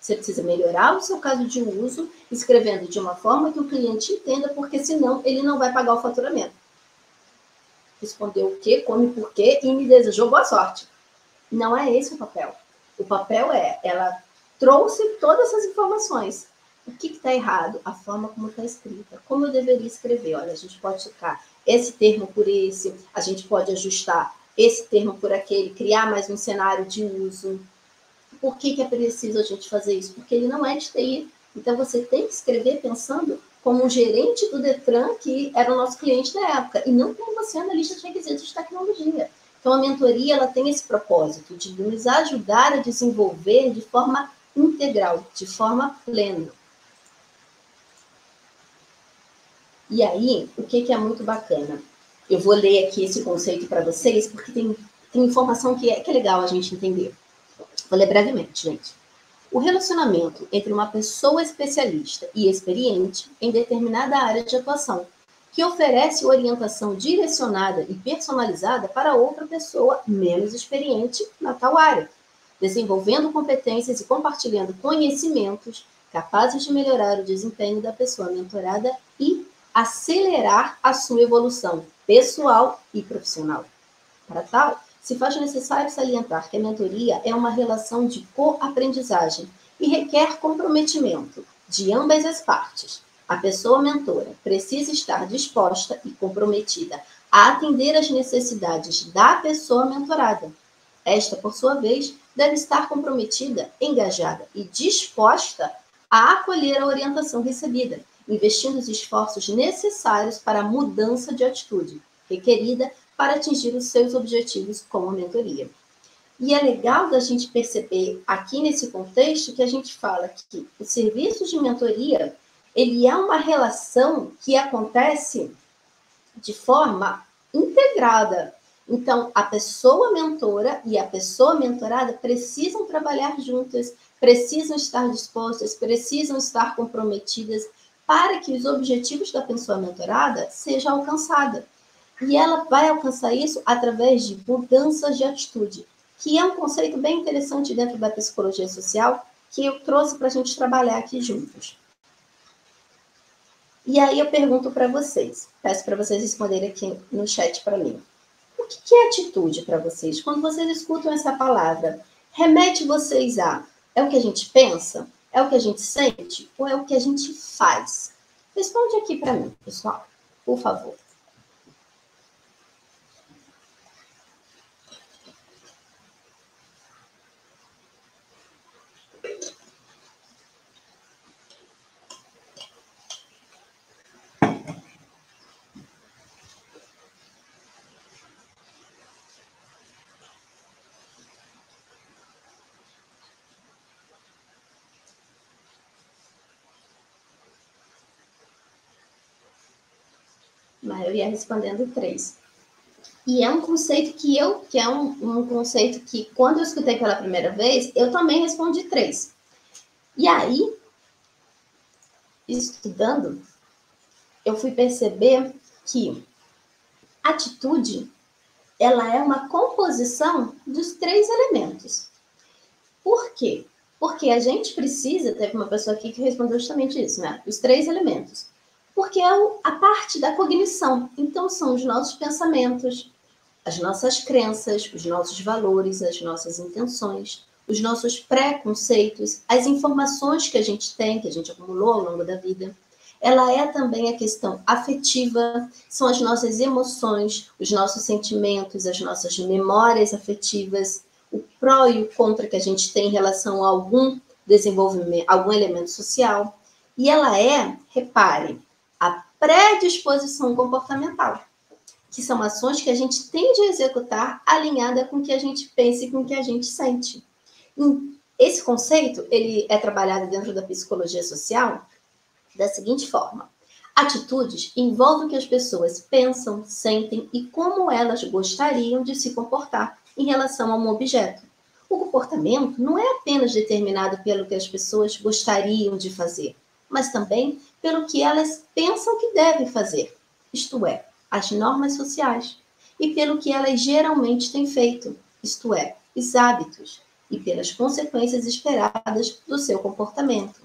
[SPEAKER 3] Você precisa melhorar o seu caso de uso, escrevendo de uma forma que o cliente entenda, porque senão ele não vai pagar o faturamento. Respondeu o quê, como e por quê, e me desejou boa sorte. Não é esse o papel. O papel ela trouxe todas essas informações. O que está errado? A forma como está escrita. Como eu deveria escrever? Olha, a gente pode trocar esse termo por esse, a gente pode ajustar esse termo por aquele, criar mais um cenário de uso. Por que é preciso a gente fazer isso? Porque ele não é de TI. Então, você tem que escrever pensando como um gerente do Detran, que era o nosso cliente na época, e não como você, analista de requisitos de tecnologia. Então, a mentoria ela tem esse propósito de nos ajudar a desenvolver de forma integral, de forma plena. E aí, o que é muito bacana? Eu vou ler aqui esse conceito para vocês, porque tem informação que é legal a gente entender. Vou ler brevemente, gente. O relacionamento entre uma pessoa especialista e experiente em determinada área de atuação que oferece orientação direcionada e personalizada para outra pessoa menos experiente na tal área, desenvolvendo competências e compartilhando conhecimentos capazes de melhorar o desempenho da pessoa mentorada e acelerar a sua evolução pessoal e profissional. Para tal, se faz necessário salientar que a mentoria é uma relação de co-aprendizagem e requer comprometimento de ambas as partes. A pessoa mentora precisa estar disposta e comprometida a atender às necessidades da pessoa mentorada. Esta, por sua vez, deve estar comprometida, engajada e disposta a acolher a orientação recebida, investindo os esforços necessários para a mudança de atitude requerida para atingir os seus objetivos com a mentoria. E é legal da gente perceber aqui nesse contexto que a gente fala que o serviço de mentoria, ele é uma relação que acontece de forma integrada. Então, a pessoa mentora e a pessoa mentorada precisam trabalhar juntas, precisam estar dispostas, precisam estar comprometidas para que os objetivos da pessoa mentorada sejam alcançados. E ela vai alcançar isso através de mudanças de atitude, que é um conceito bem interessante dentro da psicologia social, que eu trouxe para a gente trabalhar aqui juntos. E aí eu pergunto para vocês, peço para vocês responderem aqui no chat para mim. O que é atitude para vocês? Quando vocês escutam essa palavra, remete vocês a é o que a gente pensa? É o que a gente sente? Ou é o que a gente faz? Responde aqui para mim, pessoal, por favor. A maioria respondendo 3. E é um conceito que é um conceito que, quando eu escutei pela primeira vez, eu também respondi 3. E aí, estudando, eu fui perceber que atitude, ela é uma composição dos 3 elementos. Por quê? Porque a gente precisa, teve uma pessoa aqui que respondeu justamente isso, né? Os 3 elementos. Porque é a parte da cognição. Então, são os nossos pensamentos, as nossas crenças, os nossos valores, as nossas intenções, os nossos preconceitos, as informações que a gente tem, que a gente acumulou ao longo da vida. Ela é também a questão afetiva, são as nossas emoções, os nossos sentimentos, as nossas memórias afetivas, o pró e o contra que a gente tem em relação a algum desenvolvimento, algum elemento social. E ela é, reparem, a predisposição comportamental, que são ações que a gente tende a executar alinhada com o que a gente pensa e com o que a gente sente. E esse conceito, ele é trabalhado dentro da psicologia social da seguinte forma: atitudes envolvem o que as pessoas pensam, sentem e como elas gostariam de se comportar em relação a um objeto. O comportamento não é apenas determinado pelo que as pessoas gostariam de fazer, mas também pelo que elas pensam que devem fazer, isto é, as normas sociais, e pelo que elas geralmente têm feito, isto é, os hábitos, e pelas consequências esperadas do seu comportamento.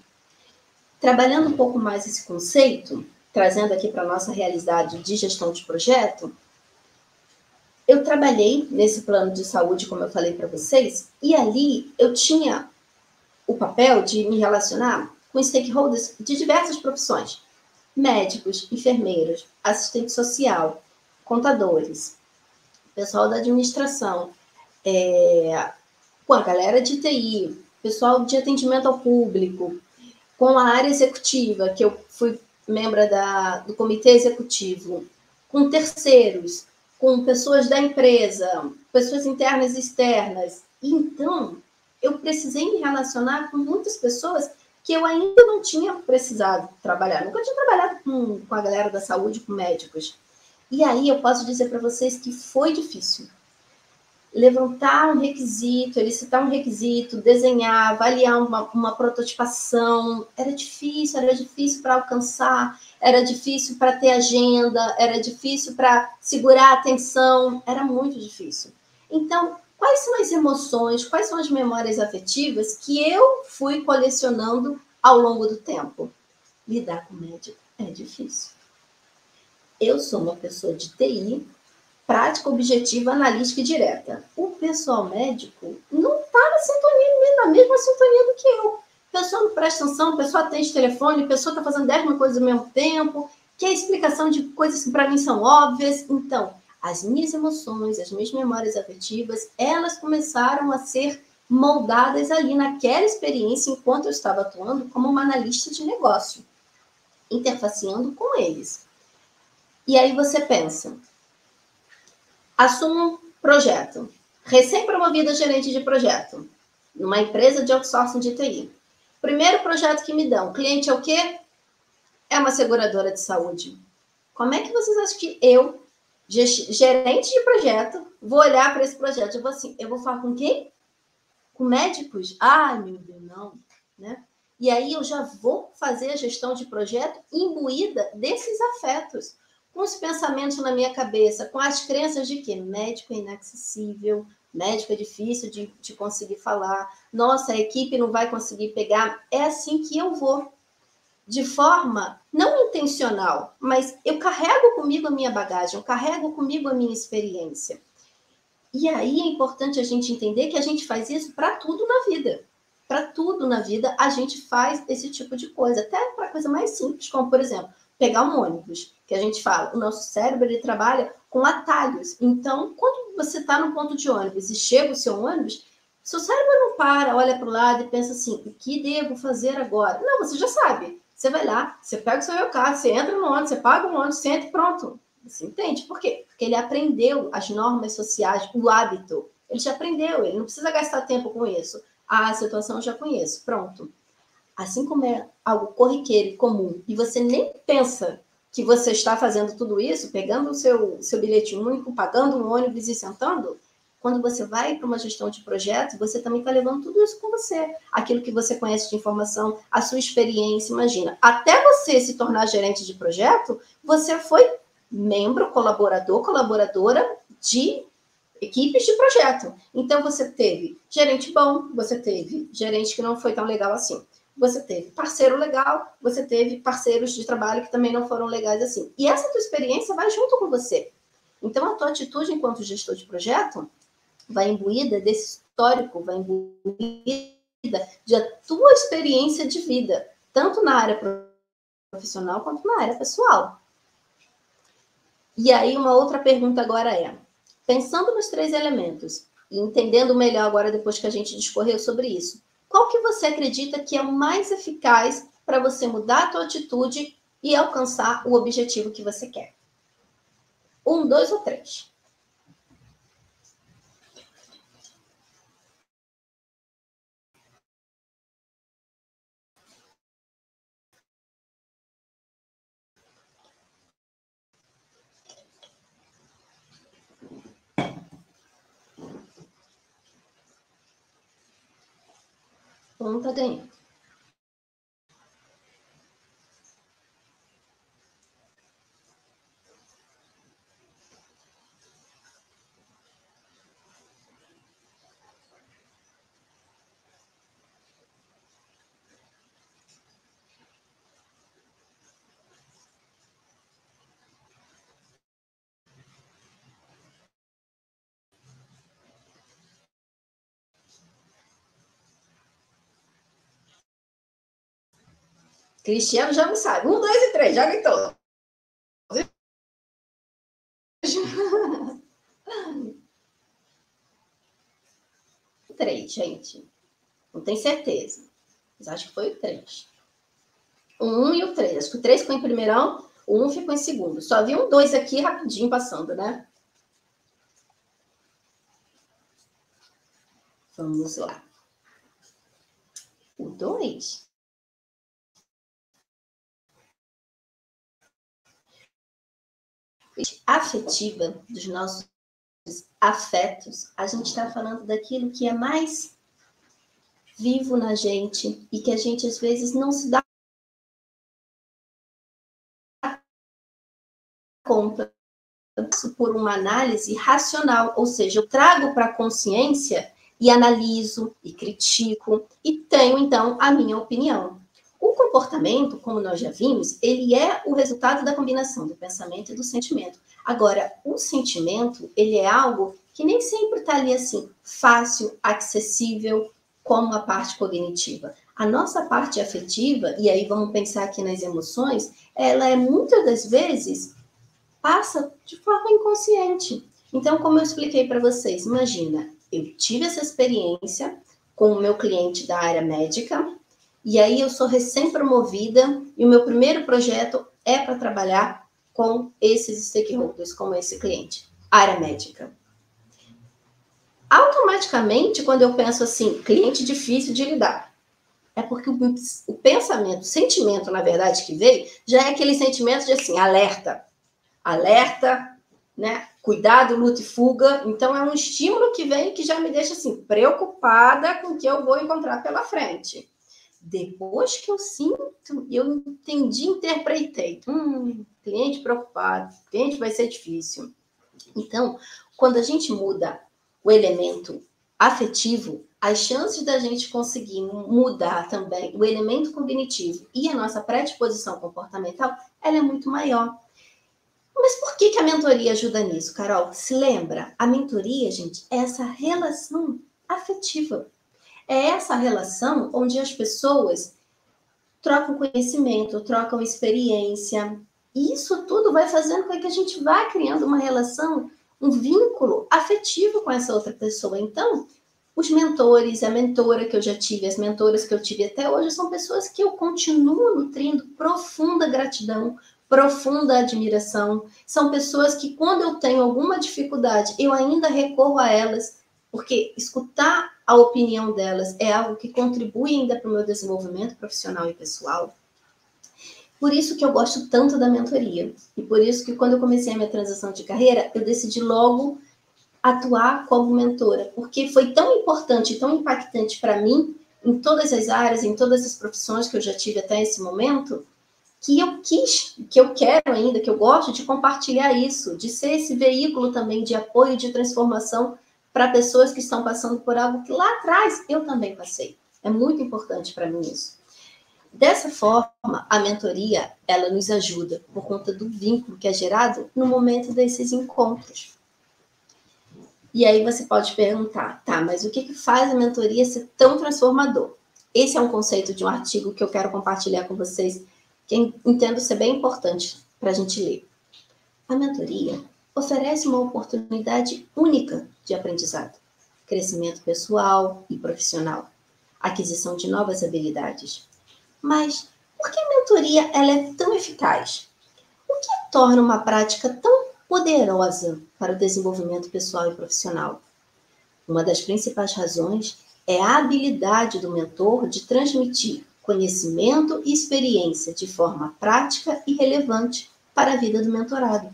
[SPEAKER 3] Trabalhando um pouco mais esse conceito, trazendo aqui para a nossa realidade de gestão de projeto, eu trabalhei nesse plano de saúde, como eu falei para vocês, e ali eu tinha o papel de me relacionar com stakeholders de diversas profissões: médicos, enfermeiros, assistente social, contadores, pessoal da administração, com a galera de TI, pessoal de atendimento ao público, com a área executiva, que eu fui membro do comitê executivo, com terceiros, com pessoas da empresa, pessoas internas e externas. Então, eu precisei me relacionar com muitas pessoas que eu ainda não tinha precisado trabalhar. Nunca tinha trabalhado com a galera da saúde, com médicos. E aí eu posso dizer para vocês que foi difícil. levantar um requisito, ele citar um requisito, desenhar, avaliar uma prototipação, era difícil para alcançar, era difícil para ter agenda, era difícil para segurar a atenção, era muito difícil. Então, quais são as emoções, quais são as memórias afetivas que eu fui colecionando ao longo do tempo? Lidar com médico é difícil. Eu sou uma pessoa de TI, prática, objetiva, analítica e direta. O pessoal médico não está na mesma sintonia do que eu. A pessoa não presta atenção, a pessoa atende telefone, a pessoa está fazendo 10 mil coisas ao mesmo tempo, quer explicação de coisas que para mim são óbvias. Então, as minhas emoções, as minhas memórias afetivas, elas começaram a ser moldadas ali naquela experiência enquanto eu estava atuando como uma analista de negócio, interfaceando com eles. E aí você pensa, assumo um projeto, recém-promovida gerente de projeto, numa empresa de outsourcing de TI. Primeiro projeto que me dão, o cliente é o quê? É uma seguradora de saúde. Como é que vocês acham que eu, gerente de projeto, vou olhar para esse projeto? Eu vou falar com quem? Com médicos? Ai, meu Deus, não. Né? E aí eu já vou fazer a gestão de projeto imbuída desses afetos, com os pensamentos na minha cabeça, com as crenças de que médico é inacessível, médico é difícil de conseguir falar, nossa, a equipe não vai conseguir pegar. É assim que eu vou, de forma não intencional, mas eu carrego comigo a minha bagagem, eu carrego comigo a minha experiência. E aí é importante a gente entender que a gente faz isso para tudo na vida. Para tudo na vida, a gente faz esse tipo de coisa. Até para coisa mais simples, como, por exemplo, pegar um ônibus, que a gente fala. O nosso cérebro, ele trabalha com atalhos. Então, quando você está no ponto de ônibus e chega o seu ônibus, seu cérebro não para, olha para o lado e pensa assim, o que devo fazer agora? Não, você já sabe. Você vai lá, você pega o seu carro, você entra no ônibus, você paga o ônibus, senta e pronto. Você entende? Por quê? Porque ele aprendeu as normas sociais, o hábito. Ele já aprendeu, ele não precisa gastar tempo com isso. A situação eu já conheço, pronto. Assim como é algo corriqueiro e comum, e você nem pensa que você está fazendo tudo isso, pegando o seu bilhete único, pagando um ônibus e sentando, quando você vai para uma gestão de projeto, você também está levando tudo isso com você. Aquilo que você conhece de informação, a sua experiência, imagina. Até você se tornar gerente de projeto, você foi membro, colaborador, colaboradora de equipes de projeto. Então, você teve gerente bom, você teve gerente que não foi tão legal assim. Você teve parceiro legal, você teve parceiros de trabalho que também não foram legais assim. E essa tua experiência vai junto com você. Então, a tua atitude enquanto gestor de projeto vai imbuída desse histórico, vai imbuída da tua experiência de vida, tanto na área profissional quanto na área pessoal. E aí, uma outra pergunta agora é, pensando nos 3 elementos e entendendo melhor agora depois que a gente discorreu sobre isso, qual que você acredita que é o mais eficaz para você mudar a tua atitude e alcançar o objetivo que você quer? 1, 2 ou 3? Um tá ganhando. Cristiano já não sabe. 1, 2 e 3, já gritou. 3, gente. Não tenho certeza. Mas acho que foi o 3. O 1 e o 3. Acho que o 3 ficou em primeirão, o 1 ficou em segundo. Só vi um 2 aqui rapidinho passando, né? Vamos lá. O 2. Afetiva dos nossos afetos, a gente está falando daquilo que é mais vivo na gente e que a gente, às vezes, não se dá conta por uma análise racional, ou seja, eu trago para a consciência e analiso e critico e tenho, então, a minha opinião. O comportamento, como nós já vimos, ele é o resultado da combinação do pensamento e do sentimento. Agora, o sentimento, ele é algo que nem sempre está ali assim, fácil, acessível, como a parte cognitiva. A nossa parte afetiva, e aí vamos pensar aqui nas emoções, ela é muitas das vezes passa de forma inconsciente. Então, como eu expliquei para vocês, imagina, eu tive essa experiência com o meu cliente da área médica, e aí eu sou recém-promovida, e o meu primeiro projeto é para trabalhar com esses stakeholders, com esse cliente, área médica. Automaticamente, quando eu penso assim, cliente difícil de lidar, é porque o pensamento, o sentimento, na verdade, que veio, já é aquele sentimento de assim, alerta, né? Cuidado, luta e fuga. Então, é um estímulo que vem que já me deixa assim, preocupada com o que eu vou encontrar pela frente. Depois que eu sinto, eu entendi, interpretei. Cliente preocupado, cliente vai ser difícil. Então, quando a gente muda o elemento afetivo, as chances da gente conseguir mudar também o elemento cognitivo e a nossa predisposição comportamental, ela é muito maior. Mas por que a mentoria ajuda nisso, Carol? Se lembra? A mentoria, gente, é essa relação afetiva. É essa relação onde as pessoas trocam conhecimento, trocam experiência. E isso tudo vai fazendo com que a gente vá criando uma relação, um vínculo afetivo com essa outra pessoa. Então, os mentores, a mentora que eu já tive, as mentoras que eu tive até hoje, são pessoas que eu continuo nutrindo profunda gratidão, profunda admiração. São pessoas que, quando eu tenho alguma dificuldade, eu ainda recorro a elas, porque escutar a opinião delas é algo que contribui ainda para o meu desenvolvimento profissional e pessoal. Por isso que eu gosto tanto da mentoria. E por isso que, quando eu comecei a minha transição de carreira, eu decidi logo atuar como mentora, porque foi tão importante e tão impactante para mim, em todas as áreas, em todas as profissões que eu já tive até esse momento, que eu quis, que eu quero ainda, que eu gosto de compartilhar isso, de ser esse veículo também de apoio e de transformação para pessoas que estão passando por algo que lá atrás eu também passei. É muito importante para mim isso. Dessa forma, a mentoria, ela nos ajuda por conta do vínculo que é gerado no momento desses encontros. E aí você pode perguntar, tá, mas o que faz a mentoria ser tão transformador? Esse é um conceito de um artigo que eu quero compartilhar com vocês, que entendo ser bem importante para a gente ler. A mentoria oferece uma oportunidade única de aprendizado, crescimento pessoal e profissional, aquisição de novas habilidades. Mas por que a mentoria ela é tão eficaz? O que a torna uma prática tão poderosa para o desenvolvimento pessoal e profissional? Uma das principais razões é a habilidade do mentor de transmitir conhecimento e experiência de forma prática e relevante para a vida do mentorado.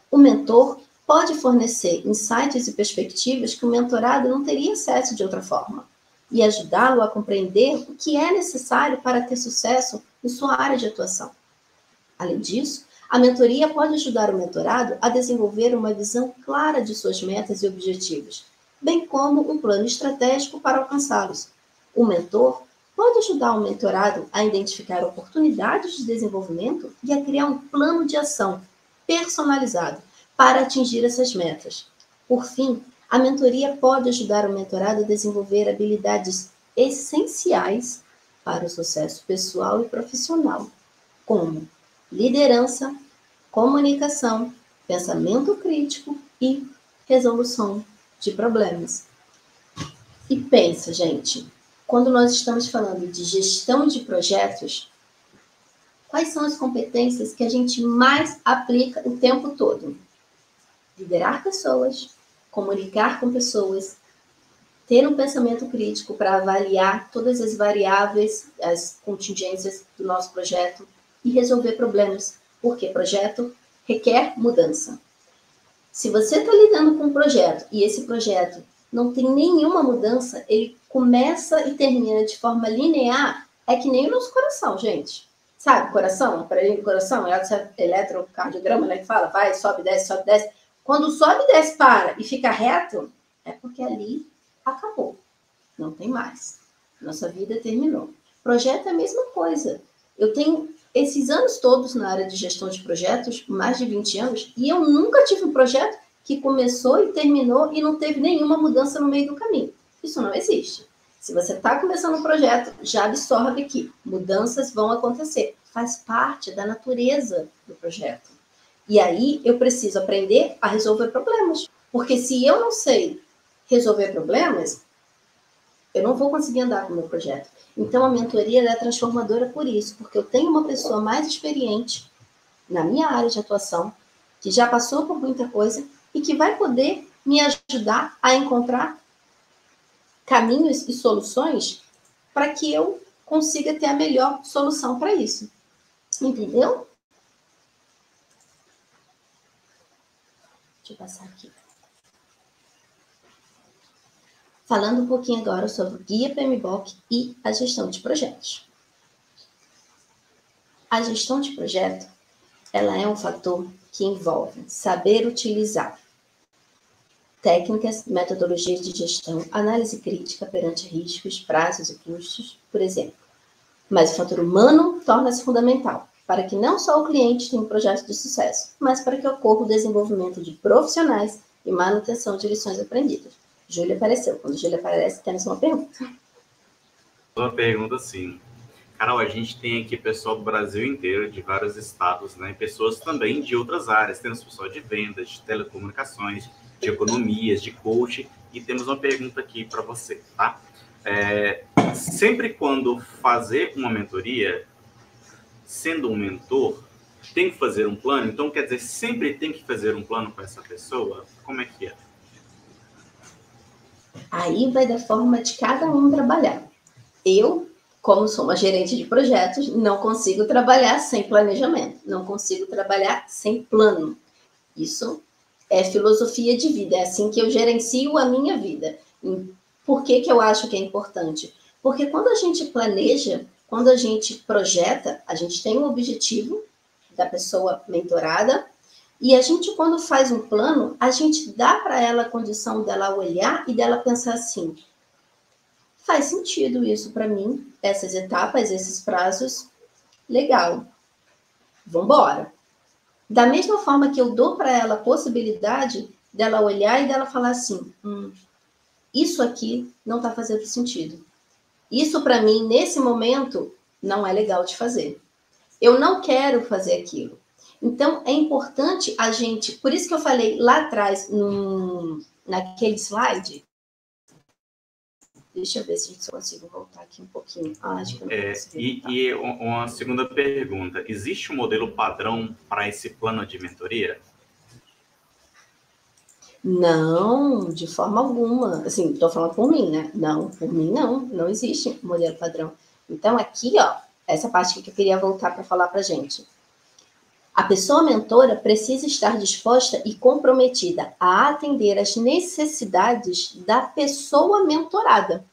[SPEAKER 3] O mentor pode fornecer insights e perspectivas que o mentorado não teria acesso de outra forma e ajudá-lo a compreender o que é necessário para ter sucesso em sua área de atuação. Além disso, a mentoria pode ajudar o mentorado a desenvolver uma visão clara de suas metas e objetivos, bem como um plano estratégico para alcançá-los. O mentor pode ajudar o mentorado a identificar oportunidades de desenvolvimento e a criar um plano de ação personalizado para atingir essas metas. Por fim, a mentoria pode ajudar o mentorado a desenvolver habilidades essenciais para o sucesso pessoal e profissional, como liderança, comunicação, pensamento crítico e resolução de problemas. E pensa, gente, quando nós estamos falando de gestão de projetos, quais são as competências que a gente mais aplica o tempo todo? Liderar pessoas, comunicar com pessoas, ter um pensamento crítico para avaliar todas as variáveis, as contingências do nosso projeto e resolver problemas, porque projeto requer mudança. Se você está lidando com um projeto e esse projeto não tem nenhuma mudança, ele começa e termina de forma linear, é que nem o nosso coração, gente. Sabe, coração, aparelho do coração, eletrocardiograma, né, que fala, vai, sobe, desce, sobe, desce. Quando sobe, desce, para e fica reto, é porque ali acabou. Não tem mais. Nossa vida terminou. Projeto é a mesma coisa. Eu tenho esses anos todos na área de gestão de projetos, mais de 20 anos, e eu nunca tive um projeto que começou e terminou e não teve nenhuma mudança no meio do caminho. Isso não existe. Se você está começando um projeto, já absorve que mudanças vão acontecer. Faz parte da natureza do projeto. E aí eu preciso aprender a resolver problemas. Porque se eu não sei resolver problemas, eu não vou conseguir andar com o meu projeto. Então a mentoria é transformadora por isso, porque eu tenho uma pessoa mais experiente na minha área de atuação, que já passou por muita coisa e que vai poder me ajudar a encontrar caminhos e soluções para que eu consiga ter a melhor solução para isso. Entendeu? Deixa eu passar aqui. Falando um pouquinho agora sobre o Guia PMBOK e a gestão de projetos. A gestão de projeto, ela é um fator que envolve saber utilizar técnicas, metodologias de gestão, análise crítica perante riscos, prazos e custos, por exemplo. Mas o fator humano torna-se fundamental para que não só o cliente tenha um projeto de sucesso, mas para que ocorra o desenvolvimento de profissionais e manutenção de lições aprendidas. Júlia apareceu. Quando Júlia aparece, temos uma pergunta.
[SPEAKER 1] Uma pergunta, sim. Carol, a gente tem aqui pessoal do Brasil inteiro, de vários estados, né? Pessoas também de outras áreas. Temos pessoal de vendas, de telecomunicações, de economias, de coaching. E temos uma pergunta aqui para você, tá? Sempre quando fazer uma mentoria, sendo um mentor, tem que fazer um plano? Então, quer dizer, sempre tem que fazer um plano para essa pessoa? Como é que é?
[SPEAKER 3] Aí vai da forma de cada um trabalhar. Eu, como sou uma gerente de projetos, não consigo trabalhar sem planejamento, não consigo trabalhar sem plano. Isso é filosofia de vida, é assim que eu gerencio a minha vida. Por que eu acho que é importante? Porque quando a gente planeja, quando a gente projeta, a gente tem um objetivo da pessoa mentorada, e a gente, quando faz um plano, a gente dá para ela a condição dela olhar e dela pensar assim, faz sentido isso para mim, essas etapas, esses prazos, legal, vamos embora. Da mesma forma que eu dou para ela a possibilidade dela olhar e dela falar assim, isso aqui não está fazendo sentido. Isso para mim, nesse momento, não é legal de fazer. Eu não quero fazer aquilo. Então, é importante a gente... Por isso que eu falei lá atrás, naquele slide... Deixa eu ver se eu consigo voltar aqui um pouquinho. Acho que eu não consigo.
[SPEAKER 1] E uma segunda pergunta. Existe um modelo padrão para esse plano de mentoria?
[SPEAKER 3] Não, de forma alguma. Assim, estou falando por mim, né? Não, por mim não existe modelo padrão. Então, aqui, ó, essa parte que eu queria voltar para falar para a gente. A pessoa mentora precisa estar disposta e comprometida a atender às necessidades da pessoa mentorada.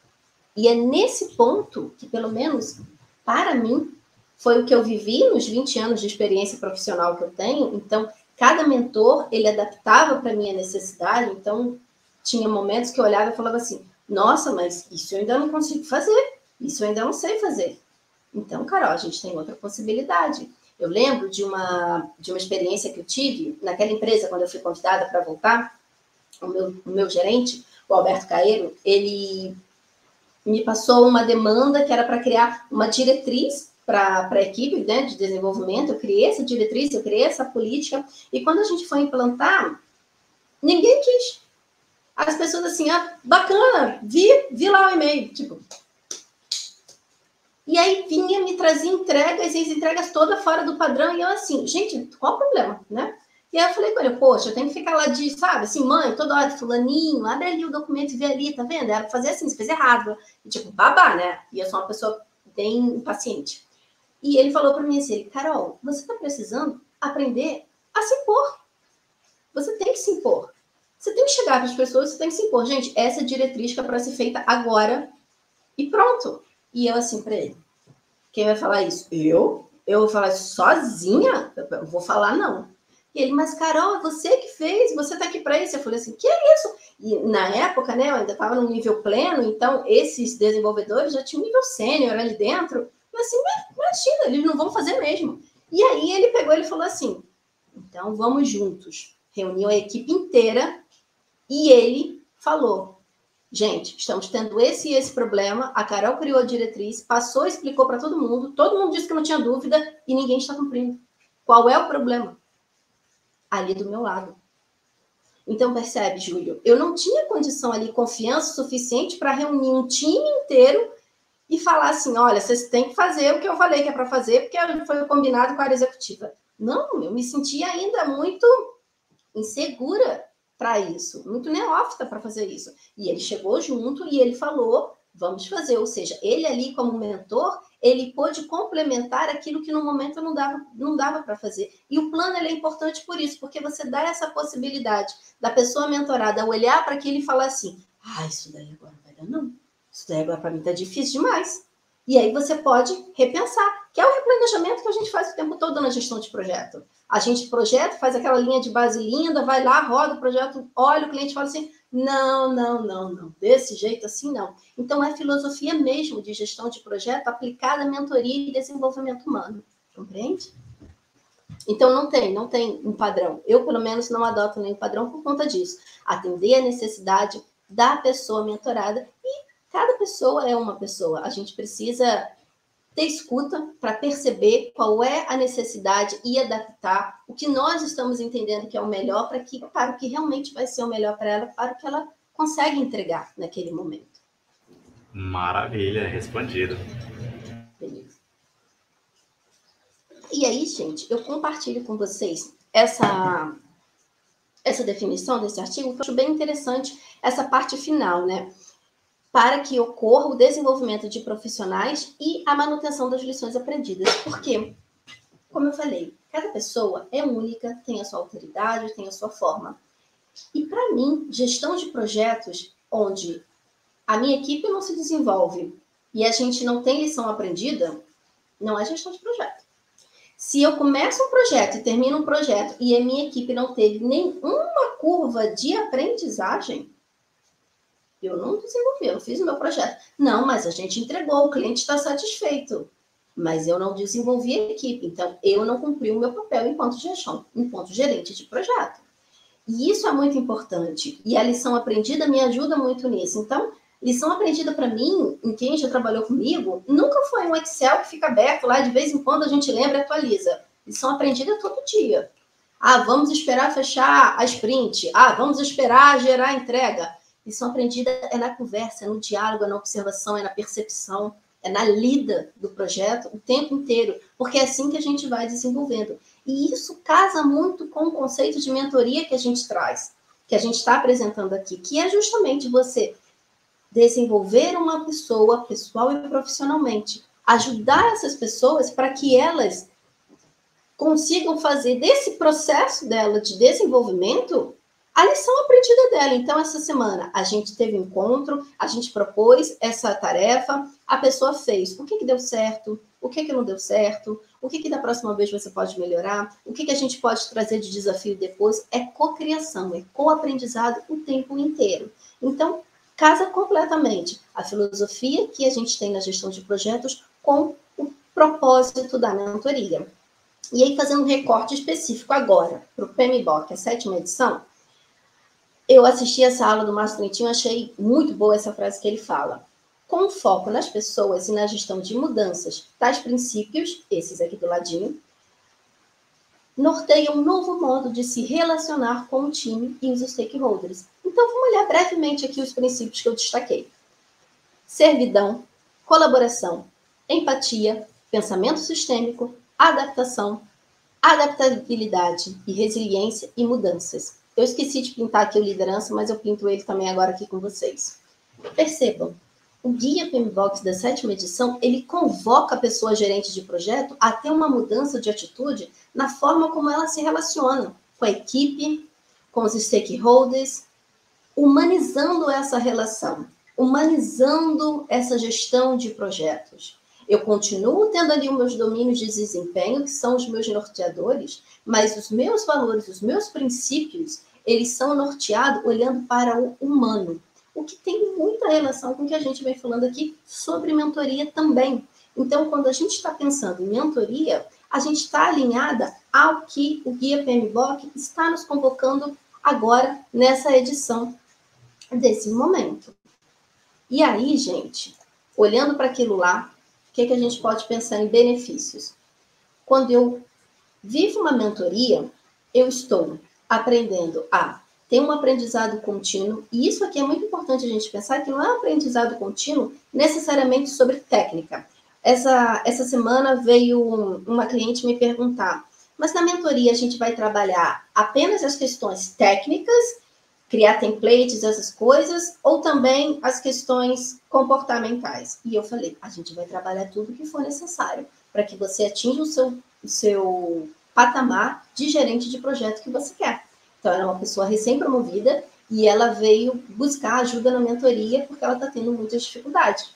[SPEAKER 3] E é nesse ponto que, pelo menos, para mim, foi o que eu vivi nos 20 anos de experiência profissional que eu tenho. Então, cada mentor, ele adaptava para a minha necessidade. Então, tinha momentos que eu olhava e falava assim, nossa, mas isso eu ainda não consigo fazer. Isso eu ainda não sei fazer. Então, Carol, a gente tem outra possibilidade. Eu lembro de uma experiência que eu tive naquela empresa, quando eu fui convidada para voltar, o meu gerente, o Alberto Caeiro, ele me passou uma demanda que era para criar uma diretriz para a equipe, né, de desenvolvimento. Eu criei essa diretriz, eu criei essa política, e quando a gente foi implantar, ninguém quis. As pessoas assim, bacana, vi lá o e-mail, tipo... E aí vinha, me trazia entregas, e as entregas todas fora do padrão, e eu assim, gente, qual o problema, né? E aí eu falei com ele, poxa, eu tenho que ficar lá de, sabe, assim, mãe, toda hora de fulaninho, abre ali o documento e vê ali, tá vendo? Era fazer assim, você fez errado. E tipo, babá, né? E eu sou uma pessoa bem impaciente. E ele falou para mim assim, Carol, você tá precisando aprender a se pôr. você tem que se impor. Você tem que chegar para as pessoas, você tem que se impor. Gente, essa é a diretriz que é para ser feita agora e pronto. E eu assim para ele. Quem vai falar isso? Eu? Eu vou falar sozinha? Eu vou falar não. E ele, mas Carol, é você que fez, você tá aqui para isso. Eu falei assim, que é isso? E na época, né, eu ainda estava no nível pleno, então esses desenvolvedores já tinham um nível sênior ali dentro. Eu assim, imagina, eles não vão fazer mesmo. E aí ele pegou e falou assim, então vamos juntos. Reuniu a equipe inteira e ele falou, gente, estamos tendo esse e esse problema, a Carol criou a diretriz, passou, explicou para todo mundo disse que não tinha dúvida e ninguém está cumprindo. Qual é o problema? Ali do meu lado. Então, percebe, Júlio, eu não tinha condição ali, confiança suficiente para reunir um time inteiro e falar assim, olha, vocês têm que fazer o que eu falei que é para fazer, porque foi combinado com a área executiva. Não, eu me sentia ainda muito insegura para isso, muito neófita para fazer isso. E ele chegou junto e ele falou, vamos fazer. Ou seja, ele ali como mentor, ele pôde complementar aquilo que no momento não dava para fazer. E o plano ele é importante por isso, porque você dá essa possibilidade da pessoa mentorada olhar para aquilo e falar assim, isso daí agora não vai dar não. Isso daí agora para mim tá difícil demais. E aí você pode repensar, que é o replanejamento que a gente faz o tempo todo na gestão de projeto. A gente projeta, faz aquela linha de base linda, vai lá, roda o projeto, olha, o cliente fala assim, não, desse jeito assim não. Então é filosofia mesmo de gestão de projeto aplicada à mentoria e desenvolvimento humano, compreende? Então não tem um padrão. Eu, pelo menos, não adoto nenhum padrão por conta disso. Atender a necessidade da pessoa mentorada e cada pessoa é uma pessoa. A gente precisa ter escuta para perceber qual é a necessidade e adaptar o que nós estamos entendendo que é o melhor para o que realmente vai ser o melhor para ela, para o que ela consegue entregar naquele momento.
[SPEAKER 1] Maravilha, respondido.
[SPEAKER 3] Beleza. E aí, gente, eu compartilho com vocês essa definição desse artigo, que eu acho bem interessante essa parte final, né? Para que ocorra o desenvolvimento de profissionais e a manutenção das lições aprendidas. Porque, como eu falei, cada pessoa é única, tem a sua autoridade, tem a sua forma. E, para mim, gestão de projetos onde a minha equipe não se desenvolve e a gente não tem lição aprendida, não é gestão de projeto. Se eu começo um projeto e termino um projeto e a minha equipe não teve nenhuma curva de aprendizagem, eu não desenvolvi, eu não fiz o meu projeto. Não, mas a gente entregou, o cliente está satisfeito. Mas eu não desenvolvi a equipe, então eu não cumpri o meu papel enquanto gerente de projeto. E isso é muito importante. E a lição aprendida me ajuda muito nisso. Então, lição aprendida para mim, em quem já trabalhou comigo, nunca foi um Excel que fica aberto lá, de vez em quando a gente lembra e atualiza. Lição aprendida todo dia. Vamos esperar fechar a sprint. Vamos esperar gerar a entrega. Lição aprendida é na conversa, é no diálogo, é na observação, é na percepção, é na lida do projeto o tempo inteiro, porque é assim que a gente vai desenvolvendo. E isso casa muito com o conceito de mentoria que a gente traz, que a gente está apresentando aqui, que é justamente você desenvolver uma pessoa, pessoal e profissionalmente, ajudar essas pessoas para que elas consigam fazer desse processo dela de desenvolvimento a lição aprendida dela. Então, essa semana, a gente teve um encontro, a gente propôs essa tarefa, a pessoa fez. O que deu certo? O que não deu certo? O que da próxima vez você pode melhorar? O que a gente pode trazer de desafio depois? É cocriação, é co-aprendizado o tempo inteiro. Então, casa completamente a filosofia que a gente tem na gestão de projetos com o propósito da mentoria. E aí, fazendo um recorte específico agora para o PMBOK, a 7ª edição, eu assisti essa aula do Márcio Trentinho, achei muito boa essa frase que ele fala. Com foco nas pessoas e na gestão de mudanças, tais princípios, esses aqui do ladinho, norteiam um novo modo de se relacionar com o time e os stakeholders. Então, vamos olhar brevemente aqui os princípios que eu destaquei. Servidão, colaboração, empatia, pensamento sistêmico, adaptação, adaptabilidade e resiliência e mudanças. Eu esqueci de pintar aqui o liderança, mas eu pinto ele também agora aqui com vocês. Percebam, o Guia PMBOK da 7ª edição, ele convoca a pessoa gerente de projeto a ter uma mudança de atitude na forma como ela se relaciona com a equipe, com os stakeholders, humanizando essa relação, humanizando essa gestão de projetos. Eu continuo tendo ali os meus domínios de desempenho, que são os meus norteadores, mas os meus valores, os meus princípios, eles são norteados olhando para o humano, o que tem muita relação com o que a gente vem falando aqui sobre mentoria também. Então, quando a gente está pensando em mentoria, a gente está alinhada ao que o Guia PMBOK está nos convocando agora nessa edição desse momento. E aí, gente, olhando para aquilo lá, o que a gente pode pensar em benefícios? Quando eu vivo uma mentoria, eu estou aprendendo a ter um aprendizado contínuo, e isso aqui é muito importante a gente pensar que não é um aprendizado contínuo necessariamente sobre técnica. Essa semana veio uma cliente me perguntar, mas na mentoria a gente vai trabalhar apenas as questões técnicas, criar templates, essas coisas, ou também as questões comportamentais? E eu falei, a gente vai trabalhar tudo que for necessário para que você atinja o seu patamar de gerente de projeto que você quer. Então, ela é uma pessoa recém-promovida e ela veio buscar ajuda na mentoria porque ela está tendo muita dificuldade.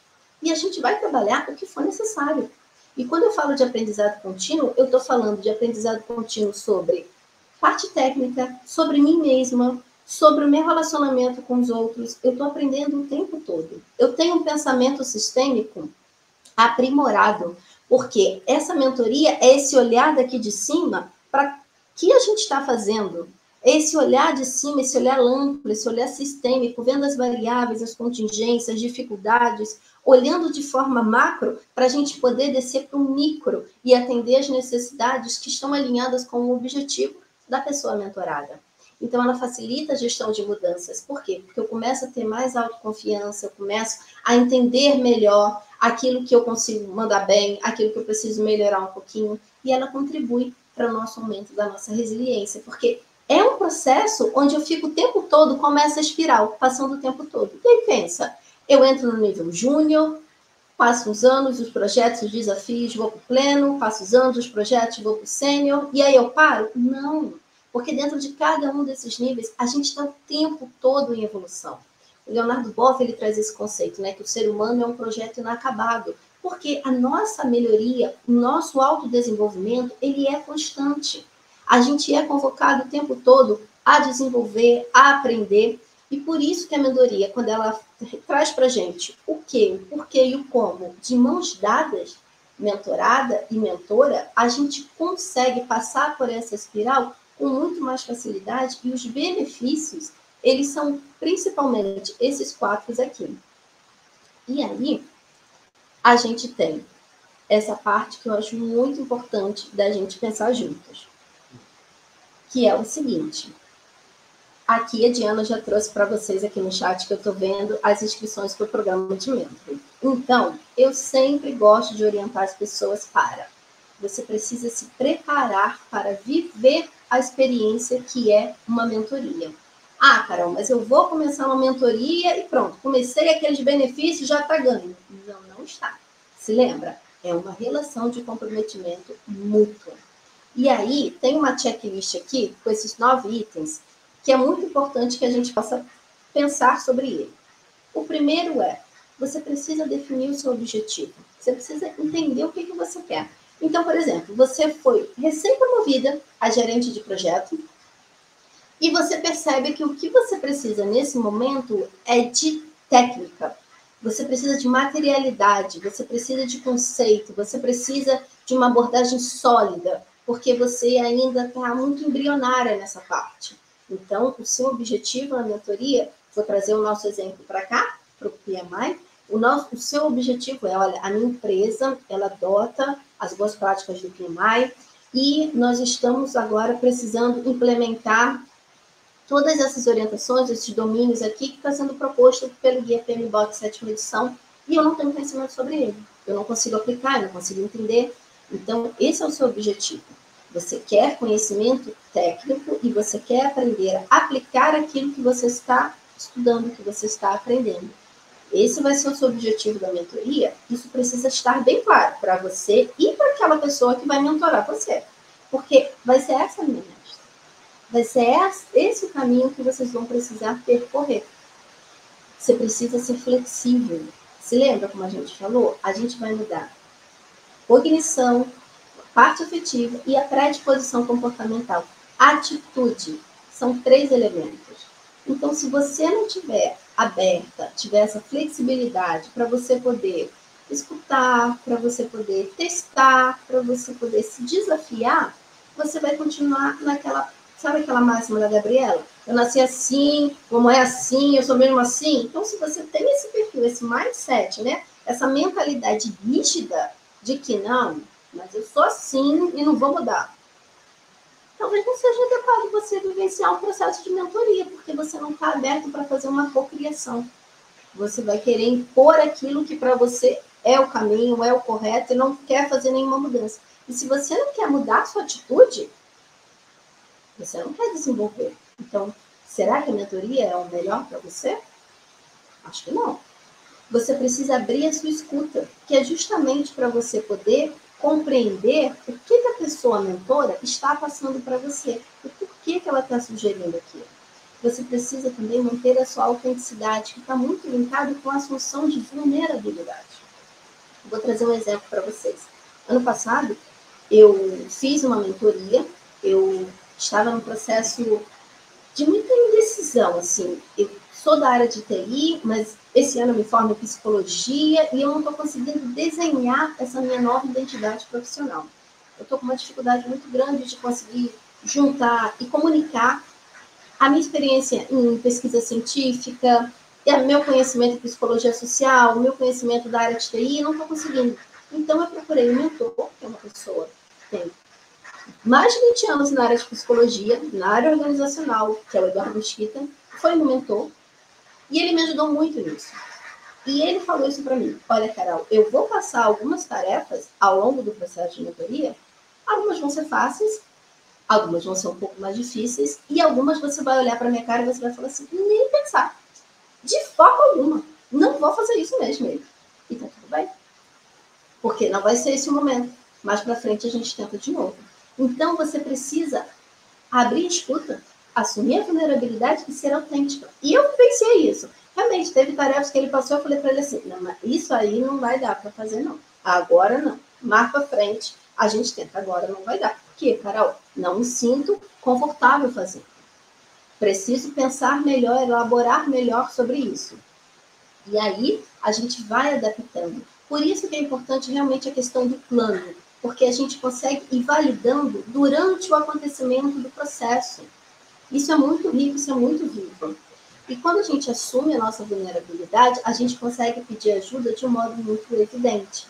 [SPEAKER 3] E a gente vai trabalhar o que for necessário. E quando eu falo de aprendizado contínuo, eu estou falando de aprendizado contínuo sobre parte técnica, sobre mim mesma, sobre o meu relacionamento com os outros. Eu estou aprendendo o tempo todo. Eu tenho um pensamento sistêmico aprimorado, porque essa mentoria é esse olhar daqui de cima para o que a gente está fazendo. Esse olhar de cima, esse olhar amplo, esse olhar sistêmico, vendo as variáveis, as contingências, as dificuldades, olhando de forma macro para a gente poder descer para o micro e atender as necessidades que estão alinhadas com o objetivo da pessoa mentorada. Então, ela facilita a gestão de mudanças. Por quê? Porque eu começo a ter mais autoconfiança, eu começo a entender melhor aquilo que eu consigo mandar bem, aquilo que eu preciso melhorar um pouquinho, e ela contribui para o nosso aumento da nossa resiliência, porque é um processo onde eu fico o tempo todo como essa espiral, passando o tempo todo. E aí pensa, eu entro no nível júnior, passo uns anos, os projetos, os desafios, vou para o pleno, passo os anos, os projetos, vou para o sênior, e aí eu paro? Não, porque dentro de cada um desses níveis, a gente está o tempo todo em evolução. O Leonardo Boff, ele traz esse conceito, né, que o ser humano é um projeto inacabado, porque a nossa melhoria, o nosso autodesenvolvimento, ele é constante. A gente é convocado o tempo todo a desenvolver, a aprender, e por isso que a mentoria, quando ela traz para a gente o que, o porquê e o como, de mãos dadas, mentorada e mentora, a gente consegue passar por essa espiral com muito mais facilidade, e os benefícios, eles são principalmente esses 4 aqui. E aí, a gente tem essa parte que eu acho muito importante da gente pensar juntos, que é o seguinte. Aqui a Diana já trouxe para vocês aqui no chat que eu estou vendo as inscrições para o programa de mentor. Então, eu sempre gosto de orientar as pessoas para. Você precisa se preparar para viver a experiência que é uma mentoria. Ah, Carol, mas eu vou começar uma mentoria e pronto, comecei aqueles benefícios, já está ganho. Não, não está. Se lembra? É uma relação de comprometimento mútuo. E aí, tem uma checklist aqui com esses 9 itens que é muito importante que a gente possa pensar sobre ele. O primeiro é, você precisa definir o seu objetivo. Você precisa entender o que você quer. Então, por exemplo, você foi recém-promovida a gerente de projeto e você percebe que o que você precisa nesse momento é de técnica. Você precisa de materialidade, você precisa de conceito, você precisa de uma abordagem sólida, porque você ainda está muito embrionária nessa parte. Então, o seu objetivo na mentoria, vou trazer o nosso exemplo para cá, para o PMI, o seu objetivo é, olha, a minha empresa, ela adota as boas práticas do PMI e nós estamos agora precisando implementar todas essas orientações, esses domínios aqui que está sendo proposto pelo Guia PMBOK 7ª edição e eu não tenho conhecimento sobre ele. Eu não consigo aplicar, eu não consigo entender. Então, esse é o seu objetivo. Você quer conhecimento técnico e você quer aprender a aplicar aquilo que você está estudando, que você está aprendendo. Esse vai ser o seu objetivo da mentoria. Isso precisa estar bem claro para você e para aquela pessoa que vai mentorar você. Porque vai ser essa a minha mestra. vai ser esse o caminho que vocês vão precisar percorrer. Você precisa ser flexível. Se lembra como a gente falou? A gente vai mudar cognição, parte afetiva e a predisposição comportamental. Atitude. São 3 elementos. Então, se você não tiver aberta, tiver essa flexibilidade para você poder escutar, para você poder testar, para você poder se desafiar, você vai continuar naquela, sabe aquela máxima da Gabriela? Eu nasci assim, como é assim, eu sou mesmo assim. Então, se você tem esse perfil, esse mindset, né? Essa mentalidade rígida de que não, mas eu sou assim e não vou mudar. Talvez não seja adequado você vivenciar um processo de mentoria, porque você não está aberto para fazer uma cocriação. Você vai querer impor aquilo que para você é o caminho, é o correto, e não quer fazer nenhuma mudança. E se você não quer mudar a sua atitude, você não quer desenvolver. Então, será que a mentoria é o melhor para você? Acho que não. Você precisa abrir a sua escuta, que é justamente para você poder compreender o que a pessoa mentora está passando para você, e por que ela está sugerindo aquilo. Você precisa também manter a sua autenticidade, que está muito linkado com a assunção de vulnerabilidade. Vou trazer um exemplo para vocês. Ano passado, eu fiz uma mentoria, eu estava num processo de muita indecisão, assim. Eu sou da área de TI, mas esse ano eu me formo em psicologia e eu não estou conseguindo desenhar essa minha nova identidade profissional. Eu estou com uma dificuldade muito grande de conseguir juntar e comunicar a minha experiência em pesquisa científica, e o meu conhecimento em psicologia social, o meu conhecimento da área de TI, não estou conseguindo. Então, eu procurei um mentor, que é uma pessoa que tem mais de 20 anos na área de psicologia, na área organizacional, que é o Eduardo Mesquita, foi meu mentor, e ele me ajudou muito nisso. E ele falou isso para mim: olha, Carol, eu vou passar algumas tarefas ao longo do processo de mentoria, algumas vão ser fáceis, algumas vão ser um pouco mais difíceis, e algumas você vai olhar para minha cara e você vai falar assim: nem pensar, de forma alguma, não vou fazer isso mesmo. E tá tudo bem, porque não vai ser esse o momento. Mais para frente a gente tenta de novo. Então você precisa abrir a escuta, assumir a vulnerabilidade e ser autêntica. E eu pensei isso. Realmente, teve tarefas que ele passou, eu falei para ele assim: não, mas isso aí não vai dar para fazer, não. Agora não. Mais para frente a gente tenta, agora não vai dar. Por quê, Carol? Não me sinto confortável fazendo. Preciso pensar melhor, elaborar melhor sobre isso. E aí a gente vai adaptando. Por isso que é importante realmente a questão do plano, porque a gente consegue ir validando durante o acontecimento do processo. Isso é muito rico, isso é muito vivo. E quando a gente assume a nossa vulnerabilidade, a gente consegue pedir ajuda de um modo muito evidente.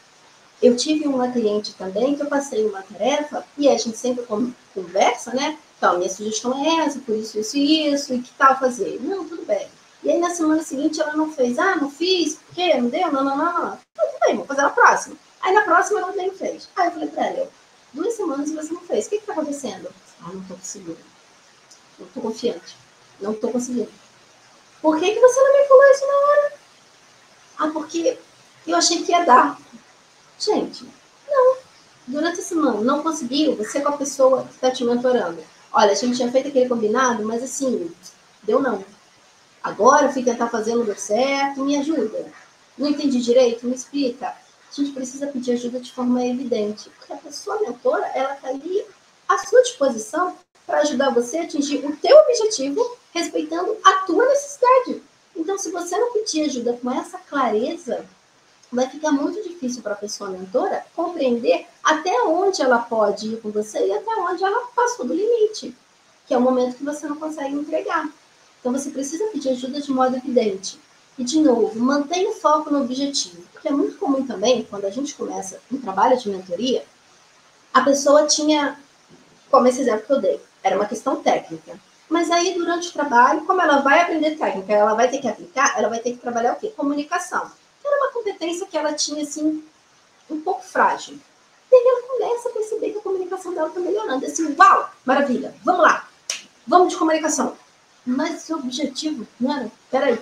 [SPEAKER 3] Eu tive uma cliente também que eu passei uma tarefa e a gente sempre conversa, né? Então, minha sugestão é essa, por isso, isso e isso, e que tal fazer? Não, tudo bem. E aí, na semana seguinte, ela não fez. Ah, não fiz, por quê? Não deu? Não. Tudo bem, vou fazer na próxima. Aí, na próxima, ela nem fez. Aí, eu falei pra ela: 2 semanas e você não fez. O que tá acontecendo? Ah, não tô conseguindo. Não tô confiante. Não tô conseguindo. Por que você não me falou isso na hora? Ah, porque eu achei que ia dar. Gente, não. Durante a semana, não conseguiu, você com a pessoa que está te mentorando. Olha, a gente tinha feito aquele combinado, mas assim, deu não. Agora eu fui tentar fazer, não deu certo, me ajuda. Não entendi direito, me explica. A gente precisa pedir ajuda de forma evidente, porque a pessoa mentora, ela está ali à sua disposição para ajudar você a atingir o teu objetivo, respeitando a tua necessidade. Então, se você não pedir ajuda com essa clareza, vai ficar muito difícil para a pessoa mentora compreender até onde ela pode ir com você e até onde ela passou do limite, que é o momento que você não consegue entregar. Então, você precisa pedir ajuda de modo evidente. E, de novo, mantenha o foco no objetivo, porque é muito comum também, quando a gente começa um trabalho de mentoria, a pessoa tinha, como esse exemplo que eu dei, era uma questão técnica. Mas aí, durante o trabalho, como ela vai aprender técnica, ela vai ter que aplicar, ela vai ter que trabalhar o quê? Comunicação. Era uma competência que ela tinha, assim, um pouco frágil. E aí ela começa a perceber que a comunicação dela está melhorando. Assim, uau, maravilha, vamos lá, vamos de comunicação. Mas o objetivo não era, peraí,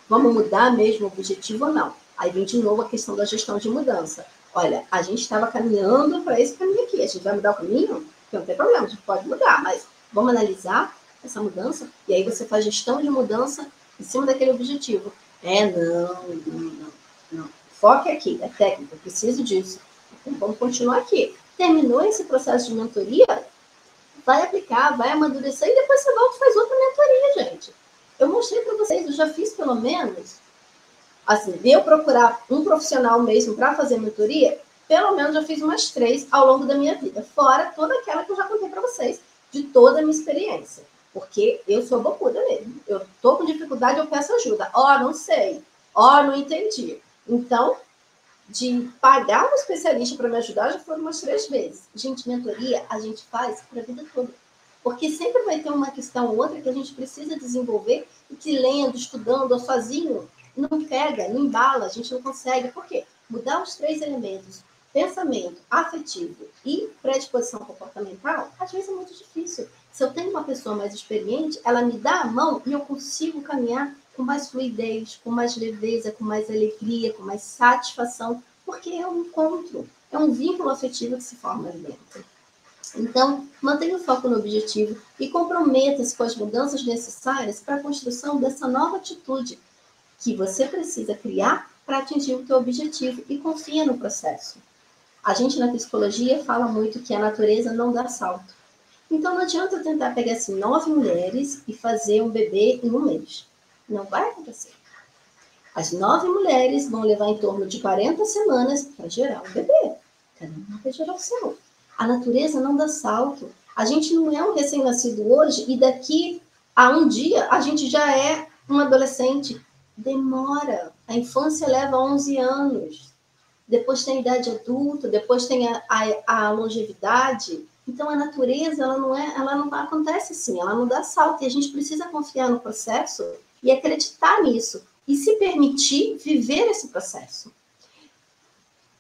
[SPEAKER 3] vamos mudar mesmo o objetivo ou não? Aí vem de novo a questão da gestão de mudança. Olha, a gente estava caminhando para esse caminho aqui, a gente vai mudar o caminho? Não tem problema, a gente pode mudar, mas vamos analisar essa mudança? E aí você faz gestão de mudança em cima daquele objetivo. Não. Foque aqui, é técnica, eu preciso disso. Então, vamos continuar aqui. Terminou esse processo de mentoria, vai aplicar, vai amadurecer e depois você volta e faz outra mentoria, gente. Eu mostrei para vocês, eu já fiz pelo menos, assim, de eu procurar um profissional mesmo para fazer mentoria, pelo menos já fiz umas 3 ao longo da minha vida, fora toda aquela que eu já contei para vocês, de toda a minha experiência. Porque eu sou bocuda mesmo. Eu tô com dificuldade, eu peço ajuda. Não sei. Não entendi. Então, de pagar um especialista para me ajudar, já foram umas 3 vezes. Gente, mentoria a gente faz para a vida toda. Porque sempre vai ter uma questão ou outra que a gente precisa desenvolver e que lendo, estudando ou sozinho, não pega, não embala, a gente não consegue. Por quê? Mudar os 3 elementos, pensamento, afetivo e predisposição comportamental, às vezes é muito difícil. Se eu tenho uma pessoa mais experiente, ela me dá a mão e eu consigo caminhar com mais fluidez, com mais leveza, com mais alegria, com mais satisfação, porque é um encontro, é um vínculo afetivo que se forma ali dentro. Então, mantenha o foco no objetivo e comprometa-se com as mudanças necessárias para a construção dessa nova atitude que você precisa criar para atingir o teu objetivo e confia no processo. A gente na psicologia fala muito que a natureza não dá salto. Então não adianta eu tentar pegar assim 9 mulheres e fazer um bebê em um mês. Não vai acontecer. As 9 mulheres vão levar em torno de 40 semanas para gerar um bebê. Cada uma vai gerar o seu. A natureza não dá salto. A gente não é um recém-nascido hoje e daqui a um dia a gente já é um adolescente. Demora. A infância leva 11 anos. Depois tem a idade adulta, depois tem a longevidade. Então, a natureza, ela não acontece assim, ela não dá salto. E a gente precisa confiar no processo e acreditar nisso. E se permitir viver esse processo.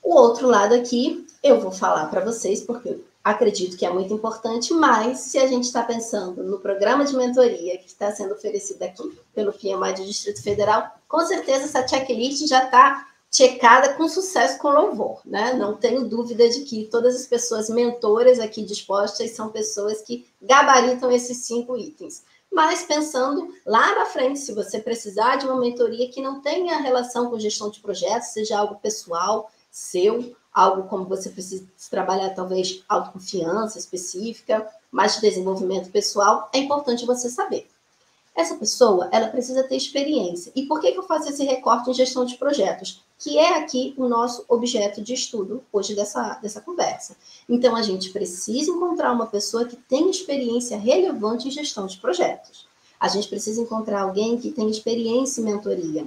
[SPEAKER 3] O outro lado aqui, eu vou falar para vocês, porque eu acredito que é muito importante, mas se a gente está pensando no programa de mentoria que está sendo oferecido aqui pelo PMI do Distrito Federal, com certeza essa checklist já está checada com sucesso, com louvor, né? Não tenho dúvida de que todas as pessoas mentoras aqui dispostas são pessoas que gabaritam esses 5 itens. Mas pensando lá na frente, se você precisar de uma mentoria que não tenha relação com gestão de projetos, seja algo pessoal, seu, algo como você precisa trabalhar, talvez, autoconfiança específica, mais de desenvolvimento pessoal, é importante você saber. Essa pessoa, ela precisa ter experiência. E por que eu faço esse recorte em gestão de projetos? Que é aqui o nosso objeto de estudo hoje dessa conversa. Então, a gente precisa encontrar uma pessoa que tenha experiência relevante em gestão de projetos. A gente precisa encontrar alguém que tenha experiência em mentoria.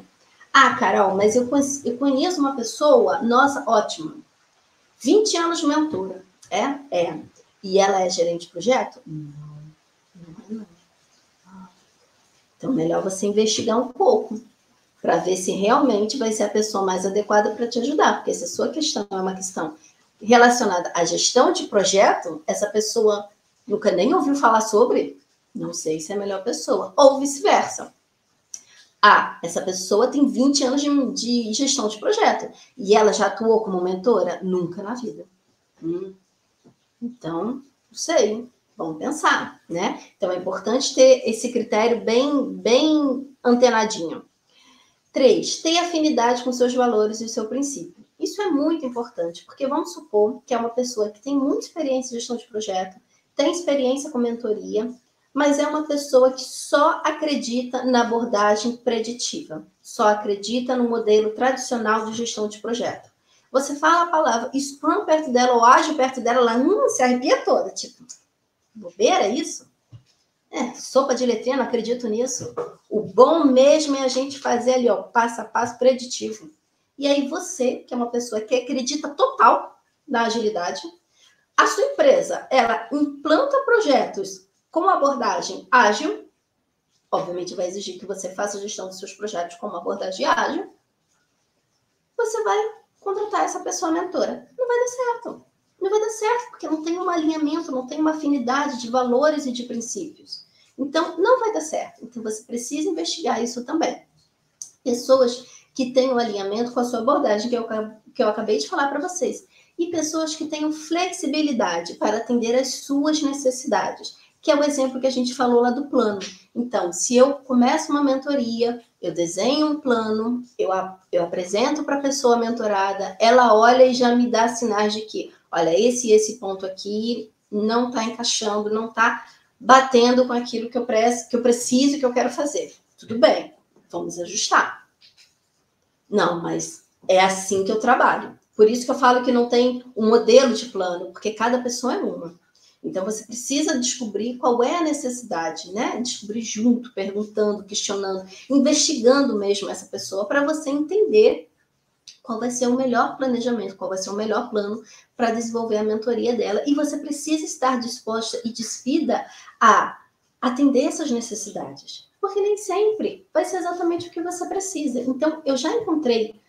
[SPEAKER 3] Carol, mas eu conheço uma pessoa, nossa, ótima, 20 anos de mentora. É. E ela é gerente de projeto? Não. Então, melhor você investigar um pouco para ver se realmente vai ser a pessoa mais adequada para te ajudar. Porque se a sua questão é uma questão relacionada à gestão de projeto, essa pessoa nunca nem ouviu falar sobre, não sei se é a melhor pessoa. Ou vice-versa. Essa pessoa tem 20 anos de gestão de projeto. E ela já atuou como mentora? Nunca na vida. Então, não sei. Vamos pensar, né? Então, é importante ter esse critério bem antenadinho. 3, ter afinidade com seus valores e o seu princípio. Isso é muito importante, porque vamos supor que é uma pessoa que tem muita experiência em gestão de projeto, tem experiência com mentoria, mas é uma pessoa que só acredita na abordagem preditiva, só acredita no modelo tradicional de gestão de projeto. Você fala a palavra Scrum perto dela ou Ágil perto dela, ela se arrepia toda, tipo, bobeira isso? Sopa de letrinha, não acredito nisso. O bom mesmo é a gente fazer ali, passo a passo preditivo. E aí você, que é uma pessoa que acredita total na agilidade, a sua empresa, ela implanta projetos com abordagem ágil, obviamente vai exigir que você faça a gestão dos seus projetos com uma abordagem ágil, você vai contratar essa pessoa mentora. Não vai dar certo. Não vai dar certo, porque não tem um alinhamento, não tem uma afinidade de valores e de princípios. Então, não vai dar certo. Então, você precisa investigar isso também. Pessoas que tenham alinhamento com a sua abordagem, que eu acabei de falar para vocês. E pessoas que tenham flexibilidade para atender às suas necessidades. que é o exemplo que a gente falou lá do plano. Então, se eu começo uma mentoria, eu desenho um plano, eu apresento para a pessoa mentorada, ela olha e já me dá sinais de que, olha, esse ponto aqui não está encaixando, não está batendo com aquilo que eu preciso, que eu quero fazer. Tudo bem, vamos ajustar. Não, mas é assim que eu trabalho. Por isso que eu falo que não tem um modelo de plano, porque cada pessoa é uma. Então, você precisa descobrir qual é a necessidade, né? Descobrir junto, perguntando, questionando, investigando mesmo essa pessoa para você entender qual vai ser o melhor planejamento, qual vai ser o melhor plano para desenvolver a mentoria dela. E você precisa estar disposta e despida a atender essas necessidades, porque nem sempre vai ser exatamente o que você precisa. Então, eu já encontrei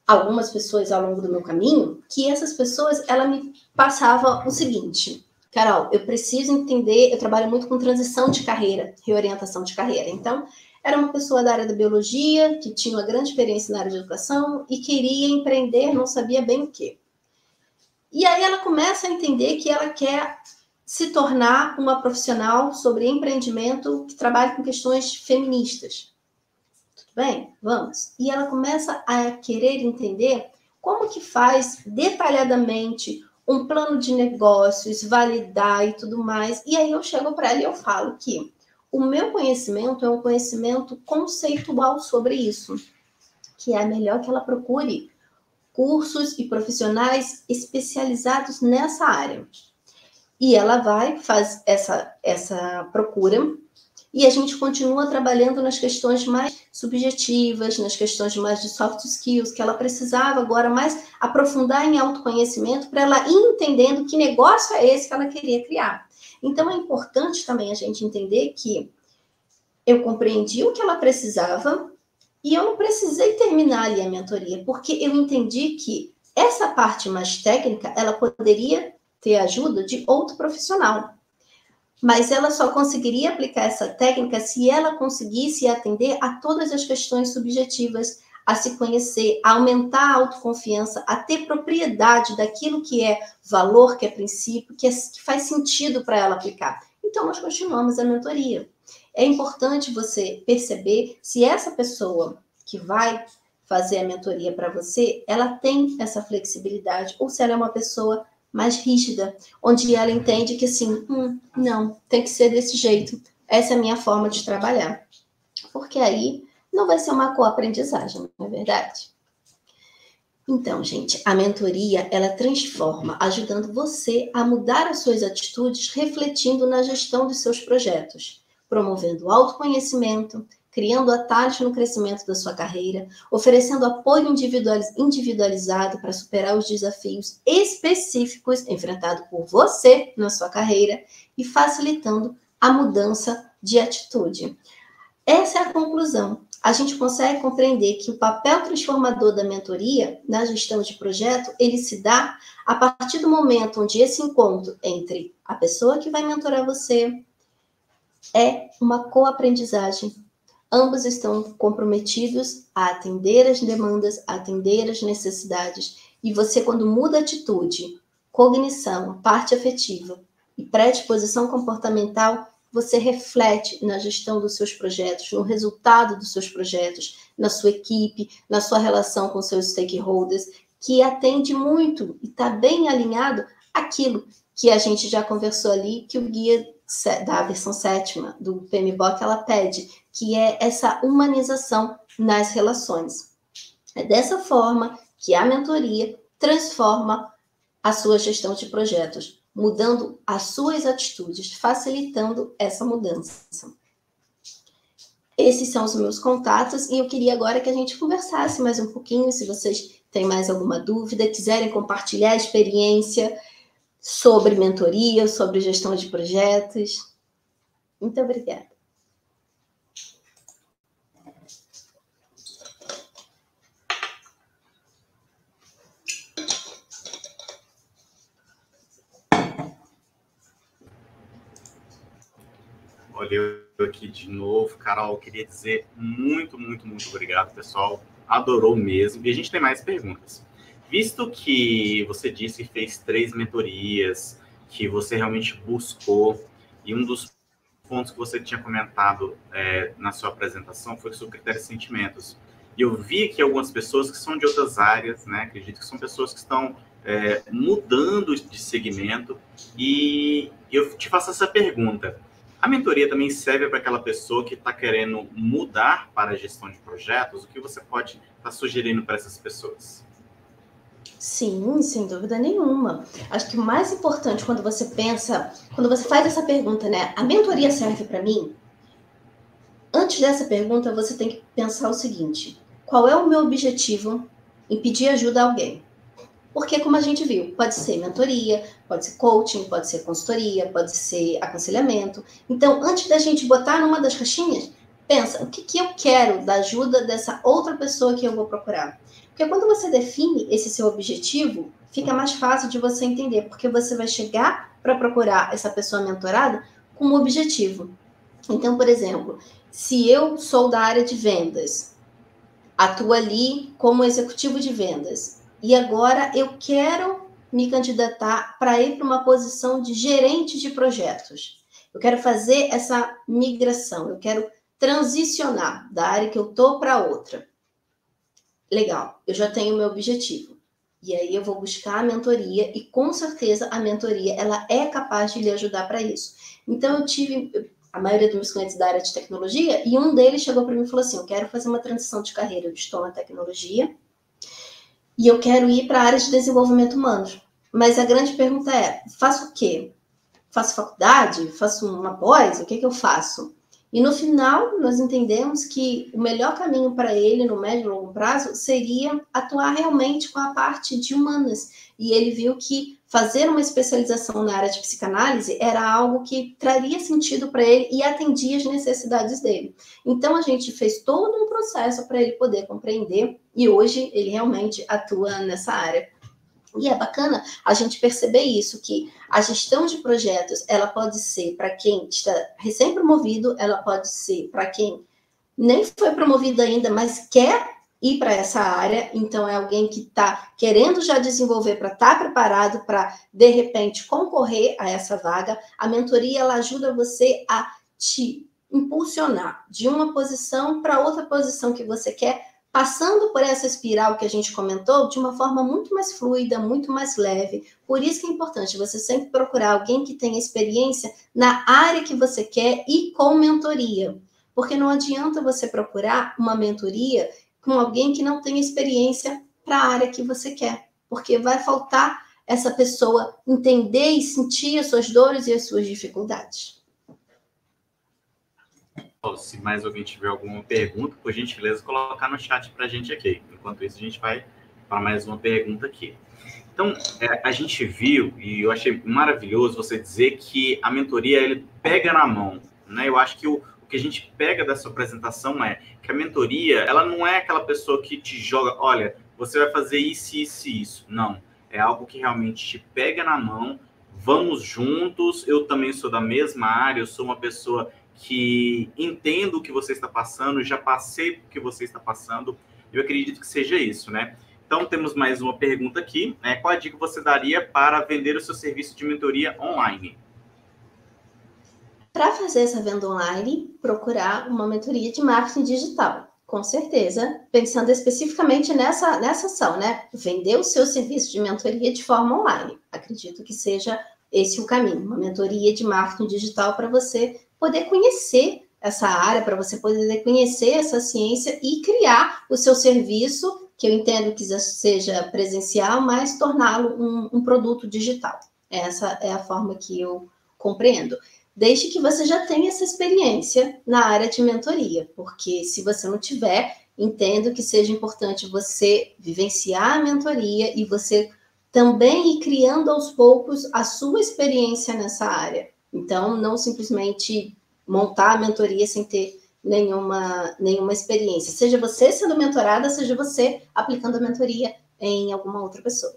[SPEAKER 3] algumas pessoas ao longo do meu caminho que essas pessoas, ela me passava o seguinte: Carol, eu preciso entender, eu trabalho muito com transição de carreira, reorientação de carreira. Então, era uma pessoa da área da biologia, que tinha uma grande experiência na área de educação e queria empreender, não sabia bem o quê. E aí ela começa a entender que ela quer se tornar uma profissional sobre empreendimento que trabalhe com questões feministas. Tudo bem? Vamos. E ela começa a querer entender como que faz detalhadamente um plano de negócios, validar e tudo mais. E aí eu chego para ela e eu falo que o meu conhecimento é um conhecimento conceitual sobre isso, que é melhor que ela procure cursos e profissionais especializados nessa área. E ela vai, faz essa procura, e a gente continua trabalhando nas questões mais subjetivas, nas questões mais de soft skills, que ela precisava agora mais aprofundar em autoconhecimento para ela ir entendendo que negócio é esse que ela queria criar. Então, é importante também a gente entender que eu compreendi o que ela precisava e eu não precisei terminar ali a mentoria, porque eu entendi que essa parte mais técnica, ela poderia ter ajuda de outro profissional. Mas ela só conseguiria aplicar essa técnica se ela conseguisse atender a todas as questões subjetivas, a se conhecer, a aumentar a autoconfiança, a ter propriedade daquilo que é valor, que é princípio, que faz sentido para ela aplicar. Então, nós continuamos a mentoria. É importante você perceber se essa pessoa que vai fazer a mentoria para você, ela tem essa flexibilidade, ou se ela é uma pessoa mais rígida, onde ela entende que assim, não, tem que ser desse jeito, essa é a minha forma de trabalhar. Porque aí não vai ser uma coaprendizagem, não é verdade? Então, gente, a mentoria, ela transforma, ajudando você a mudar as suas atitudes, refletindo na gestão dos seus projetos, promovendo o autoconhecimento, criando atalhos no crescimento da sua carreira, oferecendo apoio individualizado para superar os desafios específicos enfrentados por você na sua carreira e facilitando a mudança de atitude. Essa é a conclusão. A gente consegue compreender que o papel transformador da mentoria na gestão de projeto, ele se dá a partir do momento onde esse encontro entre a pessoa que vai mentorar você é uma coaprendizagem. Ambos estão comprometidos a atender as demandas, a atender as necessidades. E você, quando muda a atitude, cognição, parte afetiva e predisposição comportamental, você reflete na gestão dos seus projetos, no resultado dos seus projetos, na sua equipe, na sua relação com seus stakeholders, que atende muito e está bem alinhado àquilo que a gente já conversou ali, que o guia da versão 7ª do PMBOK, ela pede, que é essa humanização nas relações. É dessa forma que a mentoria transforma a sua gestão de projetos, mudando as suas atitudes, facilitando essa mudança. Esses são os meus contatos e eu queria agora que a gente conversasse mais um pouquinho, se vocês têm mais alguma dúvida, quiserem compartilhar a experiência sobre mentoria, sobre gestão de projetos. Muito obrigada.
[SPEAKER 1] Olha, eu aqui de novo, Carol, queria dizer muito obrigado, pessoal. Adorou mesmo. E a gente tem mais perguntas. Visto que você disse que fez 3 mentorias, que você realmente buscou E um dos pontos que você tinha comentado na sua apresentação foi sobre critérios e sentimentos. E eu vi que algumas pessoas que são de outras áreas, né, acredito que são pessoas que estão mudando de segmento, e eu te faço essa pergunta. A mentoria também serve para aquela pessoa que está querendo mudar para a gestão de projetos? O que você pode estar sugerindo para essas pessoas?
[SPEAKER 3] Sim, sem dúvida nenhuma. Acho que o mais importante quando você faz essa pergunta, né? A mentoria serve para mim? Antes dessa pergunta, você tem que pensar o seguinte: qual é o meu objetivo em pedir ajuda a alguém? Porque, como a gente viu, pode ser mentoria, pode ser coaching, pode ser consultoria, pode ser aconselhamento. Então, antes da gente botar numa das caixinhas, pensa, o que eu quero da ajuda dessa outra pessoa que eu vou procurar? Porque quando você define esse seu objetivo, fica mais fácil de você entender, porque você vai chegar para procurar essa pessoa mentorada com um objetivo. Então, por exemplo, se eu sou da área de vendas, atuo ali como executivo de vendas, e agora eu quero me candidatar para ir para uma posição de gerente de projetos. Eu quero fazer essa migração, eu quero transicionar da área que eu estou para outra. Legal, eu já tenho o meu objetivo. E aí eu vou buscar a mentoria, e com certeza a mentoria ela é capaz de lhe ajudar para isso. Então eu tive a maioria dos meus clientes da área de tecnologia, e um deles chegou para mim e falou assim: eu quero fazer uma transição de carreira, eu estou na tecnologia, e eu quero ir para a área de desenvolvimento humano. Mas a grande pergunta é, faço o quê? Faço faculdade? Faço uma pós? O que eu faço? E no final, nós entendemos que o melhor caminho para ele, no médio e longo prazo, seria atuar realmente com a parte de humanas. E ele viu que fazer uma especialização na área de psicanálise era algo que traria sentido para ele e atendia as necessidades dele. Então, a gente fez todo um processo para ele poder compreender, e hoje ele realmente atua nessa área. E é bacana a gente perceber isso, que a gestão de projetos, ela pode ser para quem está recém-promovido, ela pode ser para quem nem foi promovido ainda, mas quer ir para essa área. Então, é alguém que está querendo já desenvolver para estar preparado para, de repente, concorrer a essa vaga. A mentoria, ela ajuda você a te impulsionar de uma posição para outra posição que você quer, passando por essa espiral que a gente comentou, de uma forma muito mais fluida, muito mais leve. Por isso que é importante você sempre procurar alguém que tenha experiência na área que você quer e com mentoria. Porque não adianta você procurar uma mentoria com alguém que não tenha experiência para a área que você quer. Porque vai faltar essa pessoa entender e sentir as suas dores e as suas dificuldades.
[SPEAKER 1] Se mais alguém tiver alguma pergunta, por gentileza, colocar no chat para a gente aqui. Enquanto isso, a gente vai para mais uma pergunta aqui. Então, a gente viu, e eu achei maravilhoso você dizer que a mentoria, ele pega na mão, né? Eu acho que o que a gente pega dessa apresentação é que a mentoria, ela não é aquela pessoa que te joga, olha, você vai fazer isso, isso e isso. Não, é algo que realmente te pega na mão, vamos juntos, eu também sou da mesma área, eu sou uma pessoa que entendo o que você está passando, já passei por que você está passando, eu acredito que seja isso, né? Então, temos mais uma pergunta aqui, né? Qual a dica você daria para vender o seu serviço de mentoria online?
[SPEAKER 3] Para fazer essa venda online, procurar uma mentoria de marketing digital. Com certeza, pensando especificamente nessa ação, né? Vender o seu serviço de mentoria de forma online. Acredito que seja esse o caminho. Uma mentoria de marketing digital para você poder conhecer essa área, para você poder conhecer essa ciência e criar o seu serviço, que eu entendo que seja presencial, mas torná-lo um produto digital. Essa é a forma que eu compreendo. Desde que você já tenha essa experiência na área de mentoria, porque se você não tiver, entendo que seja importante você vivenciar a mentoria e você também ir criando aos poucos a sua experiência nessa área. Então, não simplesmente montar a mentoria sem ter nenhuma experiência. Seja você sendo mentorada, seja você aplicando a mentoria em alguma outra pessoa.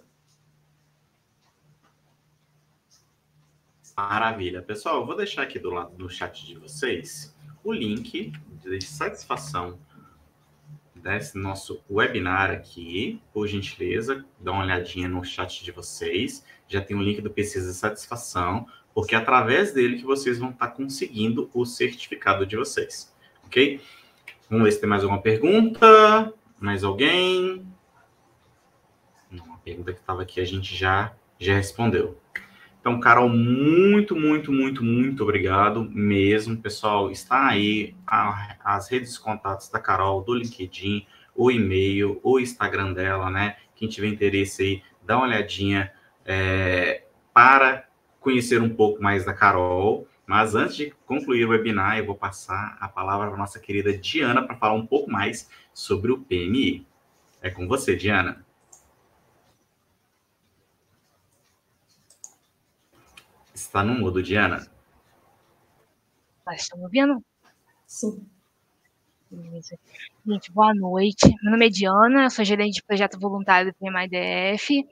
[SPEAKER 1] Maravilha. Pessoal, eu vou deixar aqui do lado do chat de vocês o link de satisfação desse nosso webinar aqui. Por gentileza, dá uma olhadinha no chat de vocês. Já tem o link do Pesquisa de Satisfação. porque é através dele que vocês vão estar conseguindo o certificado de vocês, ok? Vamos ver se tem mais alguma pergunta. Mais alguém? Não, a pergunta que estava aqui a gente já respondeu. Então, Carol, muito obrigado mesmo, pessoal. Está aí as redes de contatos da Carol, do LinkedIn, o e-mail, o Instagram dela, né? Quem tiver interesse aí, dá uma olhadinha para conhecer um pouco mais da Carol. Mas antes de concluir o webinar, eu vou passar a palavra para a nossa querida Diana para falar um pouco mais sobre o PMI. É com você, Diana. Está no mudo, Diana.
[SPEAKER 4] Estão me ouvindo?
[SPEAKER 3] Sim.
[SPEAKER 4] Gente, boa noite. Meu nome é Diana, eu sou gerente de projeto voluntário do PMI-DF.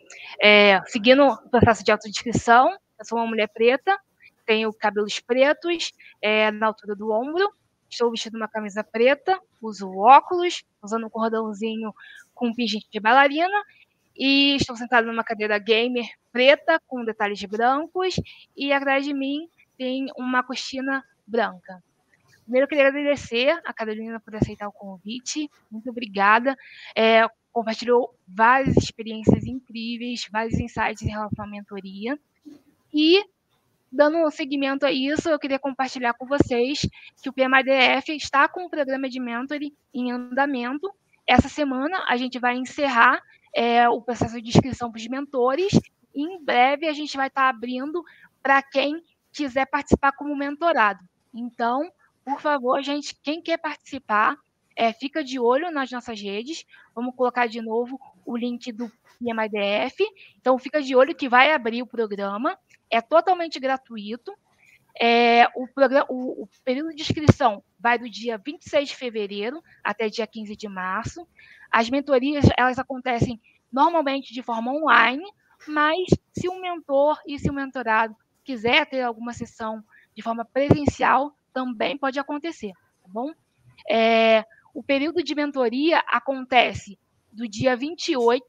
[SPEAKER 4] Seguindo o processo de autodescrição, eu sou uma mulher preta, tenho cabelos pretos na altura do ombro, estou vestindo uma camisa preta, uso óculos, usando um cordãozinho com pingente de bailarina, e estou sentada numa cadeira gamer preta, com detalhes brancos, e atrás de mim tem uma cortina branca. Primeiro, eu queria agradecer a Carolina por aceitar o convite. Muito obrigada. Compartilhou várias experiências incríveis, vários insights em relação à mentoria. E, dando um seguimento a isso, eu queria compartilhar com vocês que o PMI-DF está com um programa de mentoring em andamento. Essa semana, a gente vai encerrar o processo de inscrição para os mentores. E, em breve, a gente vai estar abrindo para quem quiser participar como mentorado. Então, por favor, gente, quem quer participar, fica de olho nas nossas redes. Vamos colocar de novo o link do PMI-DF. Então, fica de olho que vai abrir o programa. É totalmente gratuito. O período de inscrição vai do dia 26 de fevereiro até dia 15 de março. As mentorias, elas acontecem normalmente de forma online, mas se o mentor e se o mentorado quiser ter alguma sessão de forma presencial, também pode acontecer, tá bom? O período de mentoria acontece do dia 28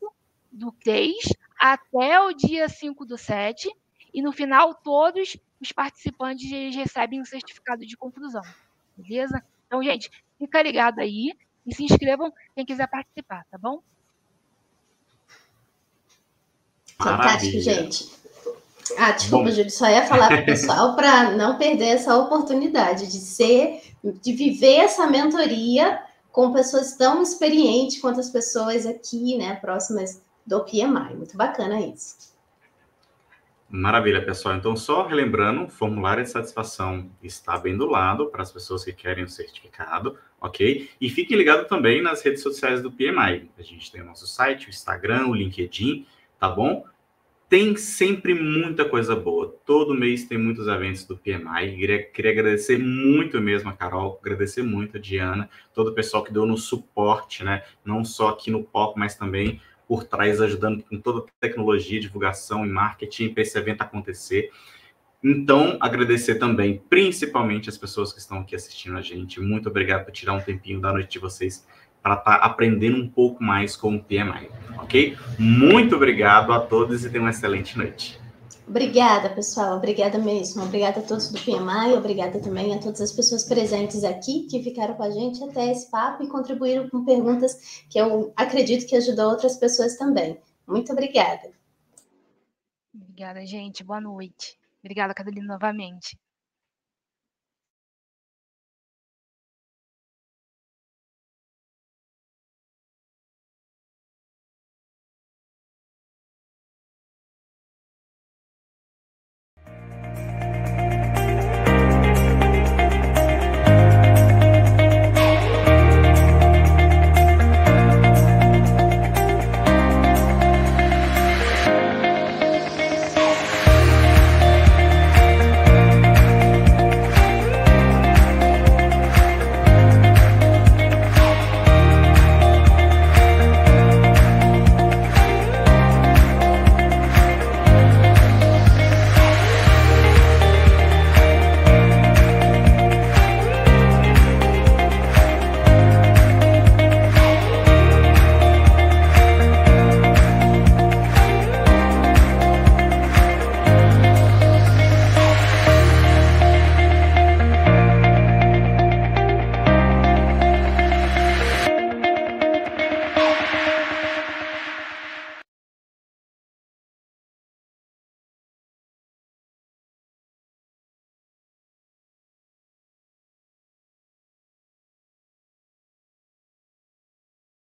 [SPEAKER 4] do 3 até o dia 5 do 7, e no final todos os participantes recebem um certificado de conclusão, beleza? Então, gente, fica ligado aí e se inscrevam quem quiser participar, tá bom?
[SPEAKER 3] Fantástico, gente. Desculpa, Júlio, só ia falar para o pessoal para não perder essa oportunidade de viver essa mentoria com pessoas tão experientes quanto as pessoas aqui, né, próximas do PMI. Muito bacana isso.
[SPEAKER 1] Maravilha, pessoal. Então, só relembrando, o formulário de satisfação está bem do lado para as pessoas que querem o certificado, ok? E fiquem ligados também nas redes sociais do PMI. A gente tem o nosso site, o Instagram, o LinkedIn, tá bom? Tem sempre muita coisa boa. Todo mês tem muitos eventos do PMI. Queria agradecer muito mesmo a Carol, agradecer muito a Diana, todo o pessoal que deu no suporte, né? Não só aqui no palco, mas também por trás, ajudando com toda a tecnologia, divulgação e marketing para esse evento acontecer. Então, agradecer também, principalmente as pessoas que estão aqui assistindo a gente. Muito obrigado por tirar um tempinho da noite de vocês para estar aprendendo um pouco mais com o PMI, ok? Muito obrigado a todos e tenham uma excelente noite.
[SPEAKER 3] Obrigada, pessoal. Obrigada mesmo. Obrigada a todos do PMI. Obrigada também a todas as pessoas presentes aqui que ficaram com a gente até esse papo e contribuíram com perguntas que eu acredito que ajudou outras pessoas também. Muito obrigada.
[SPEAKER 4] Obrigada, gente. Boa noite. Obrigada, Carolina, novamente.